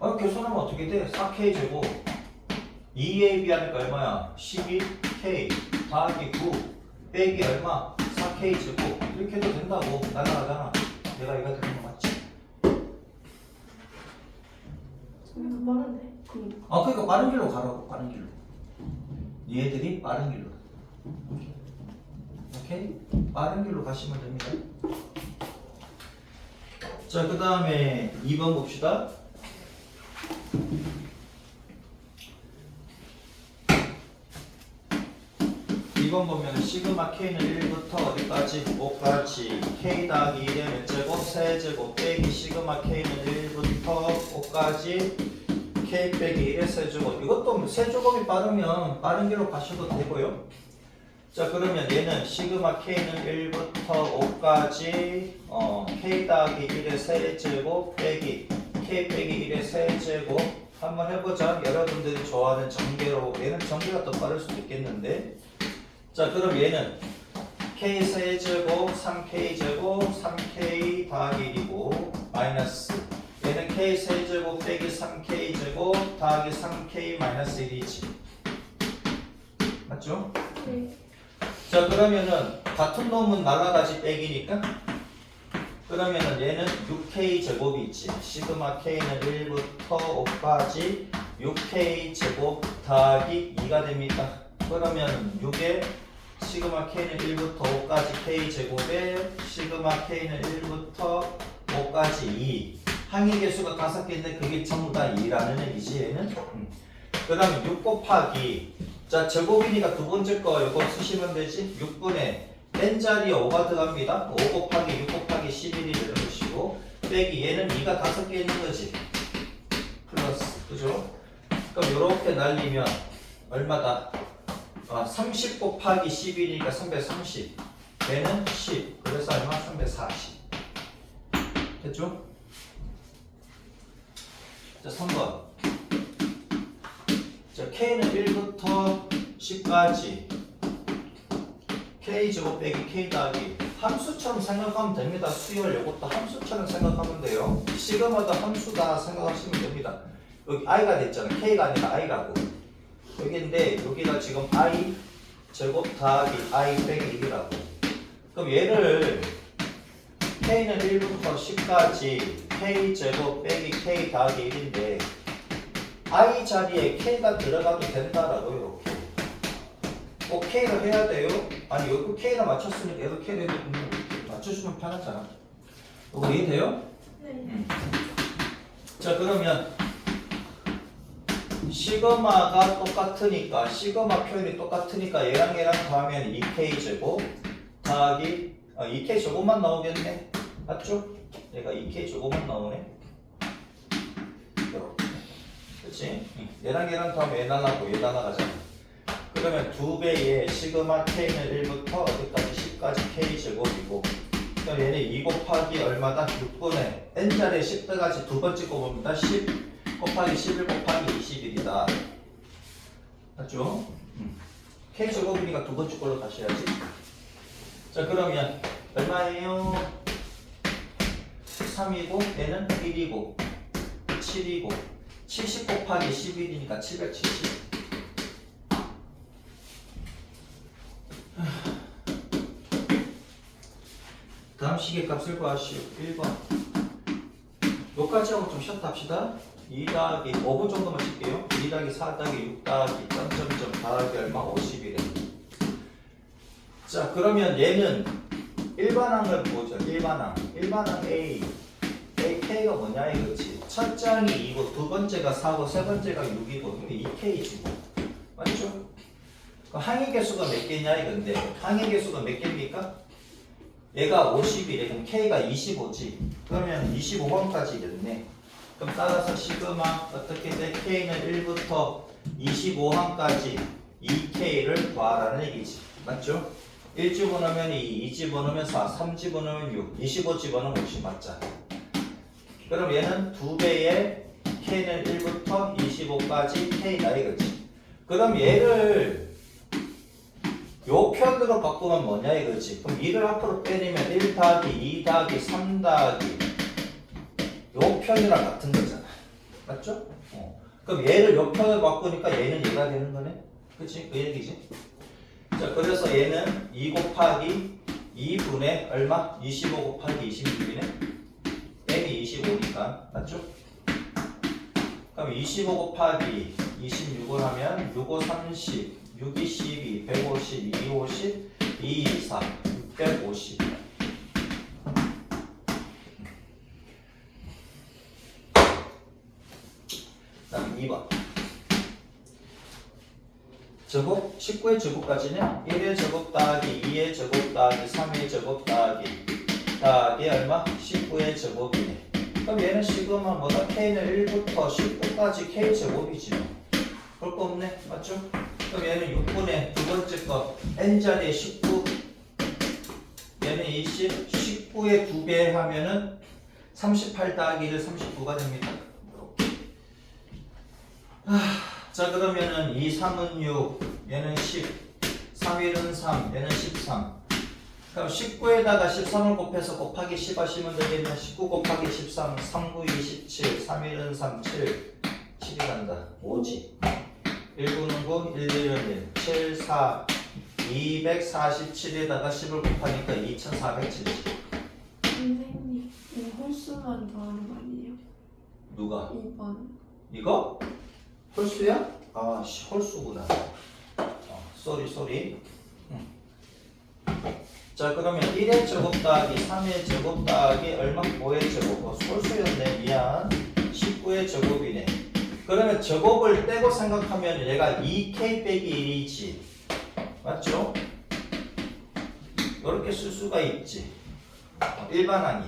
계산하면 어떻게 돼? 4K 제곱 2AB 하니까 얼마야? 12K 더하기 9 빼기 얼마? 4K 제곱 이렇게 해도 된다고. 날라가잖아. 내가 이거 되는 거 맞지? 더 빠른데? 그러니까 빠른 길로 가라고. 빠른 길로. 얘들이 빠른 길로. 오케이? 빠른 길로 가시면 됩니다. 자, 그 다음에 2번 봅시다. 2번 보면 시그마 K는 1부터 어디까지? 5까지 K 더하기 1의 몇 제곱? 세제곱 빼기 시그마 K는 1부터 5까지 K 빼기 1의 세제곱. 이것도 세제곱이 빠르면 빠른 길로 가셔도 되고요. 자, 그러면 얘는 시그마 K는 1부터 5까지 K 더하기 1의 세제곱 빼기 K 빼기 1의 세제곱 한번 해보자. 여러분들이 좋아하는 전개로. 얘는 전개가 더 빠를 수도 있겠는데. 자, 그럼 얘는 K 세제곱 3K 제곱 3K 더하기 1이고 마이너스 얘는 K 세제곱 빼기 3K 제곱 더하기 3K 마이너스 1이지. 맞죠? 네. 자, 그러면은 같은 놈은 날아가지 빼기니까 그러면은 얘는 6K 제곱이 있지. 시그마 K는 1부터 5까지 6K 제곱 더하기 2가 됩니다. 그러면 6에 시그마 K는 1부터 5까지 K 제곱에 시그마 K는 1부터 5까지 2 항의 개수가 5개인데 그게 전부 다 2라는 얘기지 얘는. 그 다음에 6 곱하기 자 제곱이니까 두 번째 거 이거 쓰시면 되지. 6분의 n자리에 5가 들어갑니다. 5 곱하기 6 곱하기 11이 들어오시고 빼기 얘는 2가 5개 있는 거지. 플러스 그죠? 그럼 이렇게 날리면 얼마다? 30 곱하기 11이니까 330 얘는 10 그래서 얼마? 340 됐죠? 자 3번 자 K는 1부터 10까지 K 제곱 빼기 K 더하기 함수처럼 생각하면 됩니다. 수열 이것도 함수처럼 생각하면 돼요. 시그마도 함수다 생각하시면 됩니다. 여기 I가 됐잖아. K가 아니라 I라고 여기인데 여기가 지금 I 제곱 더하기 I 빼기 1이라고. 그럼 얘를 K는 1부터 10까지 K 제곱 빼기 K 더하기 1인데 I 자리에 K가 들어가도 된다라고 이렇게. 꼭 K를 해야 돼요? 아니 여기 K를 맞췄으니까 얘도 K를 맞춰주면 편하잖아. 이거 이해돼요? 네. 자 그러면 시그마가 똑같으니까 시그마 표현이 똑같으니까 얘랑 더하면 2K 제곱 더하기 2K 제곱만 나오겠네. 맞죠? 얘가 2K 제곱만 나오네. 이렇게. 그치? 얘랑 더하면 얘 날라고 얘 날라가잖아. 그러면 2배의 시그마 K는 1부터 어디까지 10까지 K 제곱이고 그럼 얘는 2 곱하기 얼마다? 6분의 n자리에 10 들어가지 두 번째 거 봅니다. 10 곱하기 11 곱하기 21이다. 맞죠? K 제곱이니까 두 번째 걸로 다시 해야지. 자 그러면 얼마예요? 3이고 얘는 1이고 7이고 70 곱하기 11이니까 770. 다음 시계값을 구하시오. 1번 여기까지 하고 좀 쉬었다 합시다. 2 더하기 5분 정도만 칠게요. 2 더하기 4 더하기 6 더하기 점점점 더하기 얼마? 50이래. 자 그러면 얘는 일반항을 보죠. 일반항 A K가 뭐냐 이거지. 첫 장이 2고 두 번째가 4고 세 번째가 6이고 근데 2K지고 맞죠? 항의 개수가 몇 개냐 이건데 항의 개수가 몇 개입니까? 얘가 50이래. 그럼 K가 25지. 그러면 25번까지 됐네. 그럼 따라서 시그마 어떻게 돼? K는 1부터 25항까지 2K를 구하라는 얘기지. 맞죠? 1 집어넣으면 2, 2 집어넣으면 4, 3 집어넣으면 6, 25 집어넣으면 50 맞잖아. 그럼 얘는 2배의 K는 1부터 25까지 K다 이거지. 그럼 얘를 요 편으로 바꾸면 뭐냐 이거지. 그럼 2를 앞으로 빼내면 1 더하기 2 더하기 3 더하기 요 편이랑 같은 거잖아. 맞죠? 그럼 얘를 옆편을 바꾸니까 얘는 얘가 되는 거네. 그치? 그 얘기지. 자, 그래서 얘는 2 곱하기 2분의 얼마? 25 곱하기 26이네. m이 25니까. 맞죠? 그럼 25 곱하기 26을 하면 6, 5, 30, 6, 2, 12, 150, 2, 50, 2, 2, 4, 650. 다음 2번. 제곱, 19의 제곱까지는 1의 제곱 더하기 2의 제곱 더하기 3의 제곱 더하기 얼마? 19의 제곱이네. 그럼 얘는 시그마 뭐다? K는 1부터 19까지 K 제곱이지 뭐. 볼 거 없네. 맞죠? 그럼 얘는 6분의 두 번째 거 N자리에 19, 얘는 20, 19의 2배 하면은 38 더하기 1, 39가 됩니다. 자, 그러면은 2, 3은 6, 얘는 10, 3, 1은 3, 얘는 13. 그럼 19에다가 13을 곱해서 곱하기 10 하시면 되겠네. 19 곱하기 13, 3, 9, 27, 3, 1은 3, 7, 7이 간다. 5지. 1, 9는 9, 1, 1은 1, 7, 4, 247에다가 10을 곱하니까 2470. 선생님, 이거 홀수만 더하는 거 아니에요? 누가? 2번. 이거? 홀수야? 아, 홀수구나. 쏘리. 자, 그러면 1의 제곱 더하기 3의 제곱 더하기 얼마? 5의 제곱. 홀수였네. 미안. 19의 제곱이네. 그러면 제곱을 떼고 생각하면 얘가 2k 빼기 1이지. 맞죠? 이렇게 쓸 수가 있지. 일반항이.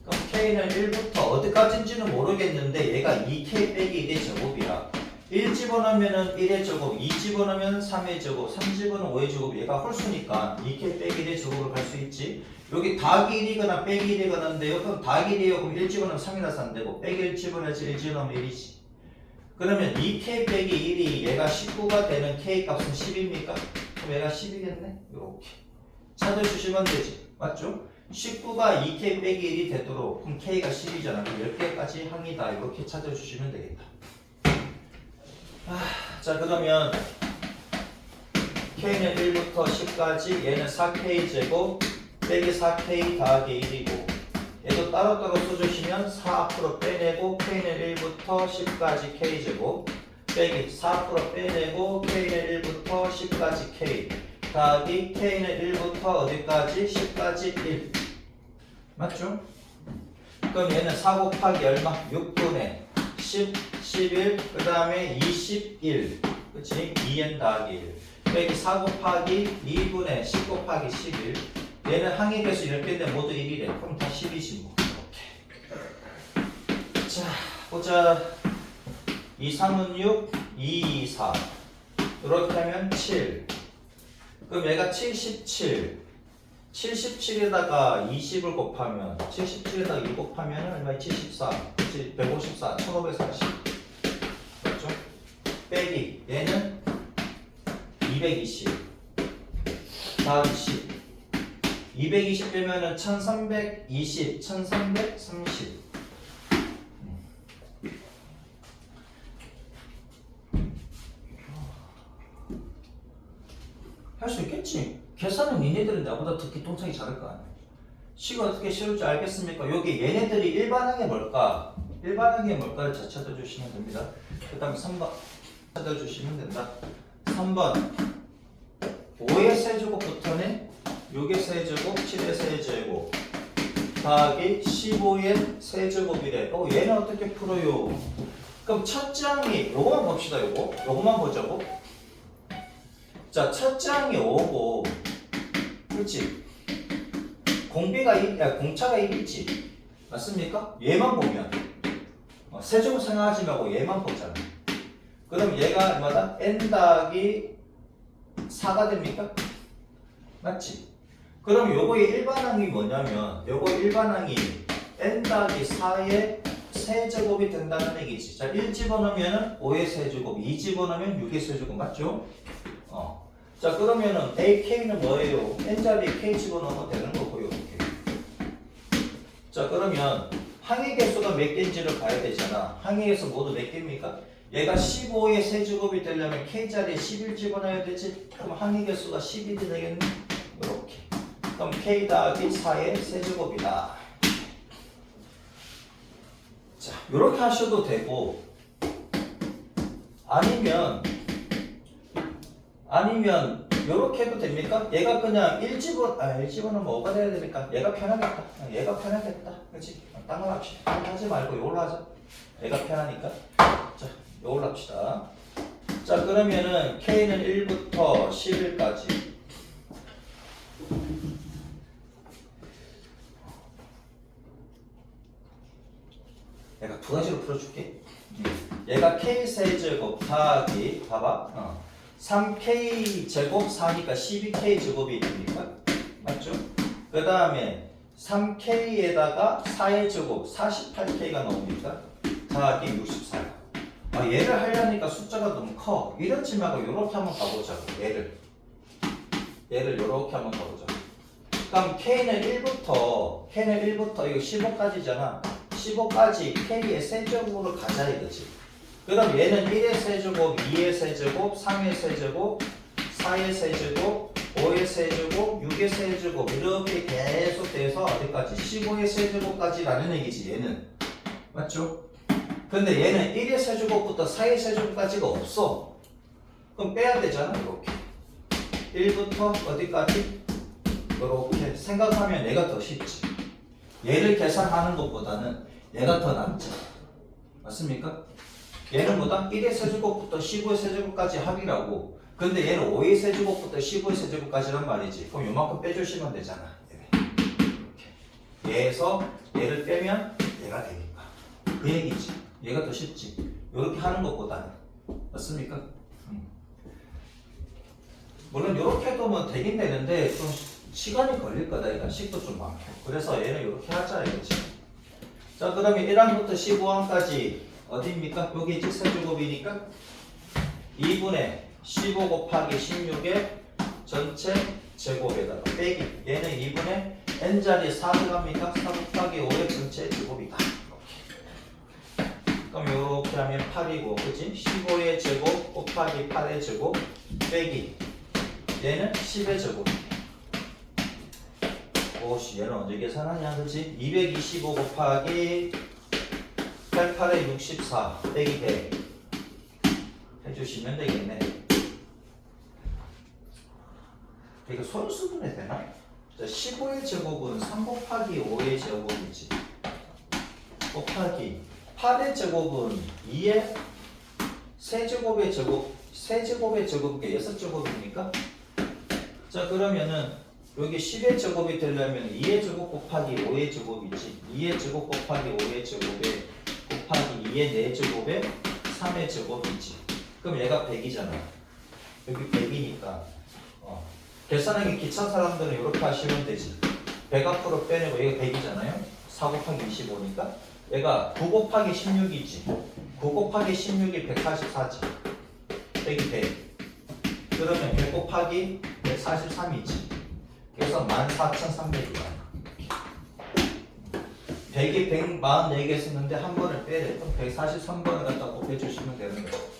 그럼 k는 1부터 어디까지인지는 모르겠는데 얘가 2k 빼기 1의 제곱이라 1 집어넣으면 1의 제곱, 2 집어넣으면 3의 제곱, 3 집어넣으면 5의 제곱. 얘가 홀수니까 2k 빼기 1의 제곱을 갈 수 있지. 여기 더하기 1이거나 빼기 1이거나인데요. 그럼 더하기 1이에요. 그럼 1 집어넣으면 3이라서 안 되고 빼기 1 집어넣어야지 1 집어넣으면 1이지. 그러면 2k 빼기 1이 얘가 19가 되는 k 값은 10입니까? 그럼 얘가 10이겠네. 이렇게 찾아주시면 되지. 맞죠? 19가 2k 빼기 1이 되도록 그럼 k가 10이잖아. 그럼 10개까지 항이다. 이렇게 찾아주시면 되겠다. 자, 그러면 k는 1부터 10까지 얘는 4k 제곱 빼기 4k 더하기 1이고 얘도 따로따로 써주시면 4 앞으로 빼내고 k는 1부터 10까지 k 제곱 빼기 4 앞으로 빼내고 k는 1부터 10까지 k 더하기 k는 1부터 어디까지? 10까지 1. 맞죠? 그럼 얘는 4 곱하기 얼마? 6분의 10, 11, 그 다음에 21. 그치? 2n 더하기 1. 빼기 4 곱하기 2분의 10 곱하기 11. 얘는 항의 개수 10개인데 모두 1이래. 그럼 다 10이지 뭐. 이렇게. 자, 보자. 2, 3은 6, 2, 4. 이렇게 하면 7. 그럼 얘가 77. 77에다가 20을 곱하면 77에다가 2 곱하면 얼마야? 74. 그치? 154. 1540. 그렇죠? 빼기 얘는 220 더하기 10. 220 빼면은 1320, 1330. 할 수 있겠지. 계산은 니네들은 나보다 더 기똥차게 잘할 거 아니야. 식을 어떻게 씌울지 알겠습니까? 여기 얘네들이 일반항이 뭘까? 일반항이 뭘까를 잘 찾아주시면 됩니다. 그 다음에 3번 찾아주시면 된다. 3번 5의 세제곱부터는 6의 세제곱, 7의 세제곱 더하기 15의 세제곱이래. 얘는 어떻게 풀어요? 그럼 첫 장이 요거만 봅시다. 요거만 보자고. 자, 첫 장이 5고, 그렇지? 공차가 1이지. 맞습니까? 얘만 보면. 세제곱 생각하지 말고 얘만 보잖아. 그럼 얘가 얼마다? n 더하기 4가 됩니까? 맞지? 그럼 요거의 일반항이 뭐냐면, 요거 일반항이 n 더하기 4의 세제곱이 된다는 얘기지. 자, 1 집어넣으면 5의 세제곱, 2 집어넣으면 6의 세제곱, 맞죠? 자, 그러면은 AK는 뭐예요? N자리에 K 집어넣으면 되는 거고요. 이렇게. 자, 그러면 항의 개수가 몇 개인지를 봐야 되잖아. 항의 개수 모두 몇 개입니까? 얘가 15의 세제곱이 되려면 K자리에 11 집어넣어야 되지? 그럼 항의 개수가 10이 되겠네? 이렇게. 그럼 K 더하기 4의 세제곱이다. 자, 이렇게 하셔도 되고, 아니면 이렇게 해도 됩니까? 얘가 그냥 1집어넣으면 뭐가 돼야 됩니까? 얘가 편하겠다. 얘가 편하겠다. 그렇지? 딴 걸 합시다. 하지 말고 이걸로 하자. 얘가 편하니까. 자, 이걸로 합시다. 자, 그러면은 K는 1부터 11까지. 내가 두 가지로 풀어줄게. 얘가 K세제곱 더하기, 봐봐. 3K 제곱 4니까 12K 제곱이 됩니까? 맞죠? 그 다음에 3K에다가 4의 제곱 48K가 나옵니까? 더하기 64. 얘를 하려니까 숫자가 너무 커. 이렇지 말고 이렇게 한번 가보자고. 얘를 이렇게 한번 가보자. 그럼 K는 1부터 이거 15까지잖아. 15까지 K의 세제곱으로 가자 이거지. 그 다음 얘는 1의 세제곱, 2의 세제곱, 3의 세제곱, 4의 세제곱, 5의 세제곱, 6의 세제곱 이렇게 계속 돼서 어디까지? 15의 세제곱까지라는 얘기지 얘는. 맞죠? 근데 얘는 1의 세제곱부터 4의 세제곱까지가 없어. 그럼 빼야 되잖아 이렇게. 1부터 어디까지? 이렇게 생각하면 얘가 더 쉽지. 얘를 계산하는 것보다는 얘가 더 낫지. 맞습니까? 얘는 뭐다? 1의 세제곱부터 15의 세제곱까지 합이라고. 근데 얘는 5의 세제곱부터 15의 세제곱까지란 말이지. 그럼 요만큼 빼주시면 되잖아. 이렇게. 얘에서 얘를 빼면 얘가 되니까. 그 얘기지. 얘가 더 쉽지. 이렇게 하는 것보다는. 맞습니까? 물론 이렇게 해도 뭐 되긴 되는데 좀 시간이 걸릴 거다. 이건 식도 좀 많고. 그래서 얘는 이렇게 하자 이거지. 자, 그러면 1항부터 15항까지 어디입니까? 여기 있지? 세제곱이니까 2분의 15 곱하기 16의 전체 제곱에다가 빼기. 얘는 2분의 n자리에 4 들어갑니까? 4 곱하기 5의 전체 제곱이다. 이렇게. 그럼 이렇게 하면 8이고, 그치? 15의 제곱 곱하기 8의 제곱 빼기. 얘는 10의 제곱. 오씨, 얘는 언제 계산하냐, 그치? 225 곱하기 88에 64 빼기 100 해주시면 되겠네. 이거 손수분해 되나? 자, 15의 제곱은 3 곱하기 5의 제곱이지. 곱하기 8의 제곱은 2의 세제곱의 제곱, 세제곱의 제곱이 6제곱입니까? 자, 그러면은 여기 10의 제곱이 되려면 2의 제곱 곱하기 5의 제곱이지. 2의 제곱 곱하기 5의 제곱에 곱하기 2의 4제곱에 3의 제곱이지. 그럼 얘가 100이잖아. 여기 100이니까 계산하기 귀찮은 사람들은 이렇게 하시면 되지. 100 앞으로 빼내고 얘가 100이잖아요. 4 곱하기 25니까 얘가 9 곱하기 16이지. 9 곱하기 16이 144지. 빼기 100. 그러면 100 곱하기 143이지. 그래서 14,300이야. 100이 144개 쓰는데 한 번을 빼래. 그럼 143번을 갖다 곱해주시면 되는 거예요.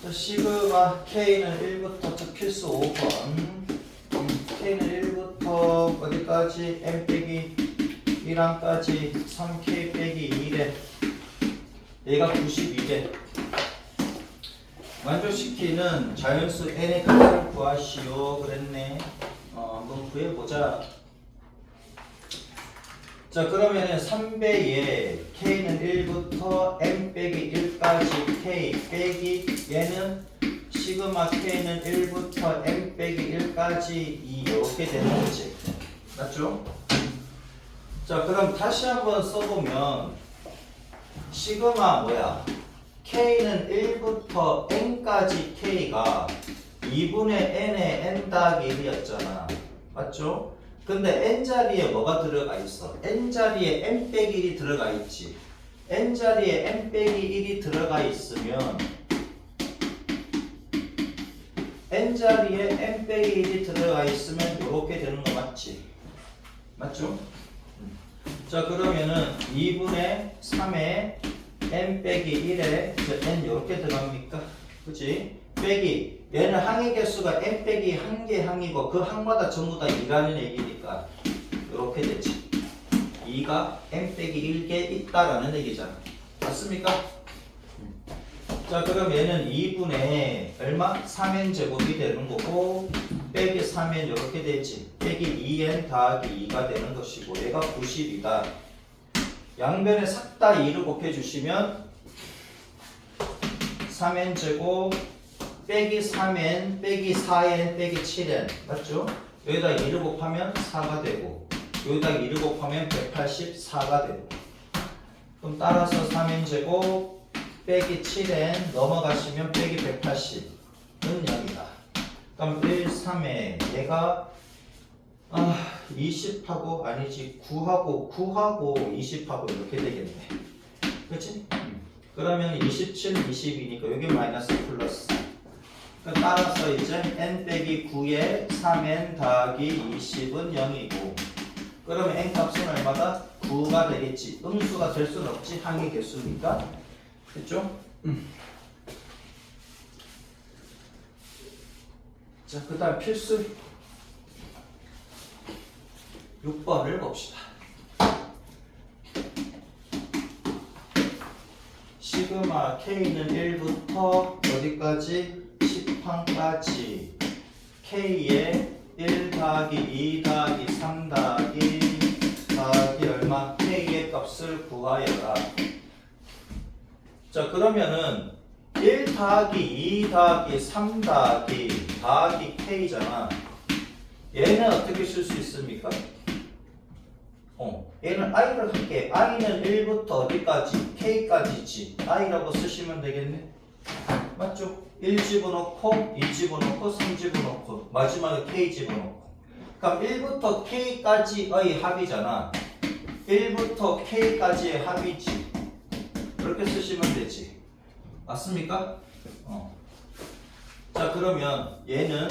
자, 시그마 K는 1부터 저 필수 5번. K는 1부터 어디까지? M 빼기 1항까지 3K 빼기 2래. 얘가 92래. 만족시키는 자연수 n의 값을 구하시오 그랬네. 한번 구해보자. 자, 그러면은 3배에 k는 1부터 m 빼기 1까지 k 빼기 얘는 시그마 k는 1부터 m 빼기 1까지 2 이렇게 되는 거지. 맞죠? 자, 그럼 다시 한번 써보면 시그마 뭐야? K는 1부터 n까지 K가 2분의 n의 n 더하기 1이었잖아. 맞죠? 근데 n자리에 뭐가 들어가 있어? n자리에 n 빼기 1이 들어가 있지. n자리에 n 빼기 1이 들어가 있으면 n자리에 n 빼기 1이 들어가 있으면 이렇게 되는 거 맞지? 맞죠? 자 그러면은 2분의 3에 n 빼기 1에 n 이렇게 들어갑니까? 그치? 빼기 얘는 항의 개수가 n 빼기 한 개 항이고 그 항마다 전부 다 2라는 얘기니까 이렇게 되지. 2가 n 빼기 1개 있다라는 얘기잖아. 맞습니까? 자 그럼 얘는 2분의 얼마? 3n 제곱이 되는 거고 빼기 3n 이렇게 되지. 빼기 2n 더하기 2가 되는 것이고 얘가 90이다. 양변에 싹 다 2를 곱해주시면 3n 제곱 빼기 3n 빼기 4n 빼기 7n 맞죠? 여기다 2를 곱하면 4가 되고 여기다 2를 곱하면 184가 되고 그럼 따라서 3n 제곱 빼기 7n 넘어가시면 빼기 180은 0이다. 그럼 1, 3에 얘가 20하고 아니지 9하고 20하고 이렇게 되겠네. 그치? 그러면 27, 20이니까 여기 마이너스 플러스. 따라서 이제 n 빼기 9에 3n 더하기 20은 0이고 그러면 n 값은 얼마다? 9가 되겠지. 음수가 될 수는 없지. 항의 개수니까. 됐죠? 자, 그 다음 필수 6번을 봅시다. 시그마 K는 1부터 어디까지? 10항까지 K에 1 더하기 2 더하기 3 더하기 얼마? K의 값을 구하여라. 자 그러면은 1 더하기 2 더하기 3 더하기 K잖아. 얘는 어떻게 쓸 수 있습니까? 얘는 i를 할게. i는 1부터 어디까지? K까지지. i라고 쓰시면 되겠네. 맞죠? 1 집어넣고 2 집어넣고 3 집어넣고 마지막에 K 집어넣고 그럼 1부터 K까지의 합이잖아. 1부터 K까지의 합이지. 그렇게 쓰시면 되지. 맞습니까? 자 그러면 얘는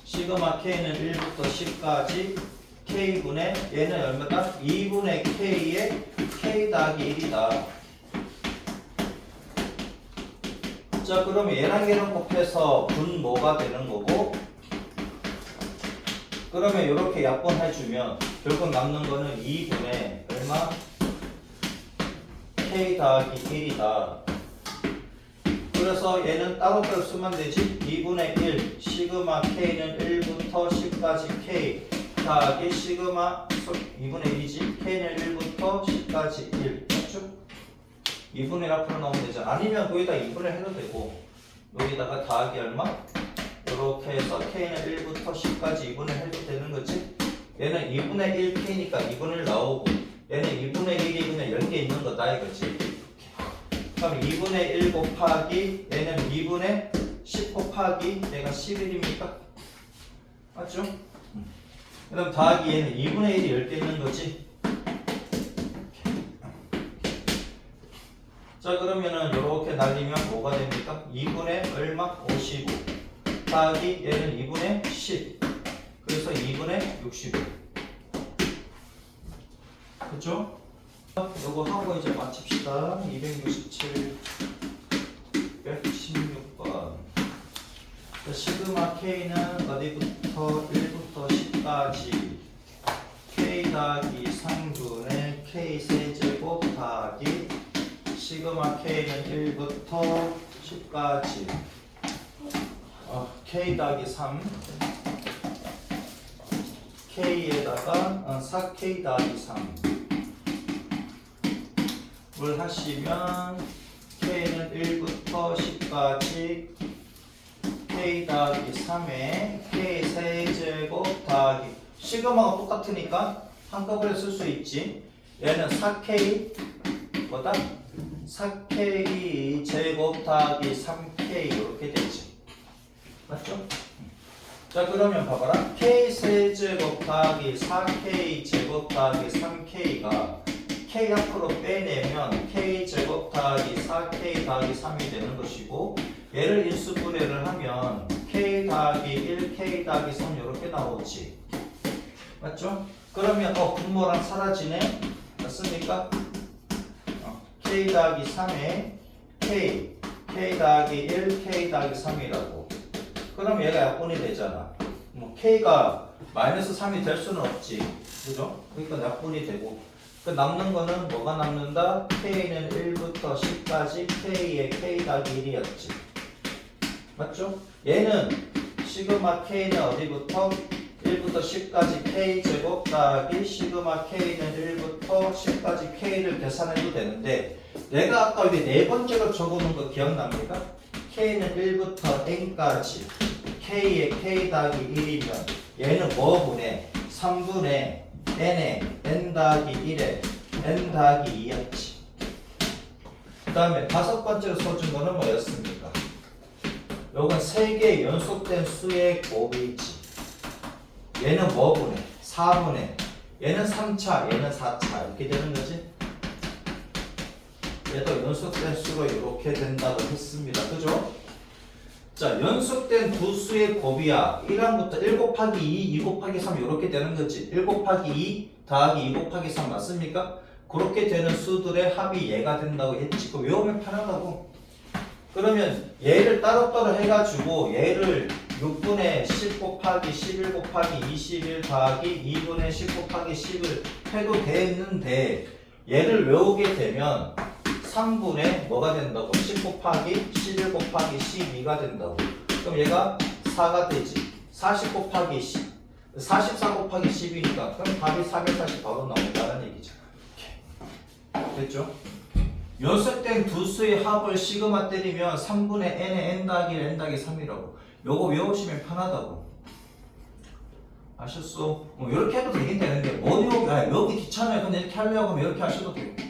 시그마 K는 1부터 10까지 K분의 얘는 얼마다? 2분의 K의 K 더하기 1이다. 자 그러면 얘랑 얘랑 곱해서 분모가 되는 거고 그러면 이렇게 약분해주면 결국 남는 거는 2분의 얼마? K 더하기 1이다. 그래서 얘는 따로따로 쓰면 되지. 2분의 1 시그마 K는 1부터 10까지 K 더하기 시그마 2분의 1이지. K는 1부터 10까지 1 맞죠? 2분의 1 앞으로 나오면 되죠. 아니면 거기다 2분의 해도 되고 여기다가 더하기 얼마? 이렇게 해서 K는 1부터 10까지 2분의 해도 되는 거지. 얘는 2분의 1 K니까 2분의 1 나오고 얘는 2분의 1이 그냥 10개 있는 거다 이거지. 그럼 2분의 1 곱하기 얘는 2분의 10 곱하기 얘가 11입니까? 맞죠? 그 다음 더하기 얘는 2분의 1이 10개 있는 거지. 자 그러면은 이렇게 날리면 뭐가 됩니까? 2분의 얼마? 55 더하기 얘는 2분의 10 그래서 2분의 65 그죠? 요거 하고 이제 마칩시다. 267 116번 시그마 K는 어디부터 1부터 10까지 K 더하기 3분의 K 세제곱 더하기 시그마 K는 1부터 10까지 K 더하기 3 K에다가 4K 더하기 3 을 하시면 K는 1부터 10까지 K 더하기 3에 K 세제곱 더하기 시그마가 똑같으니까 한꺼번에 쓸 수 있지. 얘는 4K 뭐다? 4K 제곱 더하기 3K 이렇게 되지. 맞죠? 자 그러면 봐봐라. K 세제곱 더하기 4K 제곱 더하기 3K가 K 앞으로 빼내면 K 제곱 더하기 4K 더하기 3이 되는 것이고 얘를 인수분해를 하면 k 더하기 1, k 더하기 3 이렇게 나오지. 맞죠? 그러면 분모랑 사라지네? 맞습니까? k 더하기 3에 k 더하기 1, k 더하기 3이라고. 그럼 얘가 약분이 되잖아. 뭐 k가 마이너스 3이 될 수는 없지. 그죠? 그러니까 약분이 되고. 그 남는 거는 뭐가 남는다? k는 1부터 10까지 k의 k 더하기 1이었지. 맞죠? 얘는 시그마 k는 어디부터? 1부터 10까지 k 제곱 더하기 시그마 k는 1부터 10까지 k를 계산해도 되는데 내가 아까 여기 네 번째로 적어놓은 거 기억납니까? k는 1부터 n까지 k의 k 더하기 1이면 얘는 뭐 분해? 3분의 n에 n 더하기 1에 n 더하기 2였지. 그 다음에 다섯 번째로 써준 거는 뭐였습니까? 요건 세 개의 연속된 수의 곱이지. 얘는 뭐 분해? 4분의 얘는 3차 얘는 4차 이렇게 되는 거지. 얘도 연속된 수로 이렇게 된다고 했습니다. 그죠? 자, 연속된 두 수의 곱이야. 1항부터 1 곱하기 2, 2 곱하기 3 이렇게 되는 거지. 1 곱하기 2 더하기 2 곱하기 3 맞습니까? 그렇게 되는 수들의 합이 얘가 된다고 했지. 그거 외우면 편하다고. 그러면 얘를 따로따로 해가지고 얘를 6분의 10 곱하기 11 곱하기 21 더하기 2분의 10 곱하기 10을 해도 되는데 얘를 외우게 되면 3분의 뭐가 된다고? 10 곱하기 11 곱하기 12가 된다고. 그럼 얘가 4가 되지. 40 곱하기 10, 44 곱하기 10이니까 그럼 답이 440 바로 나온다는 얘기죠. 됐죠? 연속된 두 수의 합을 시그마 때리면 3분의 n의 n 더하기 n 더하기 3이라고. 요거 외우시면 편하다고. 아셨어? 이렇게 해도 되긴 되는데 여기 귀찮아요. 근데 이렇게 하려고 하면 이렇게 하셔도 되고.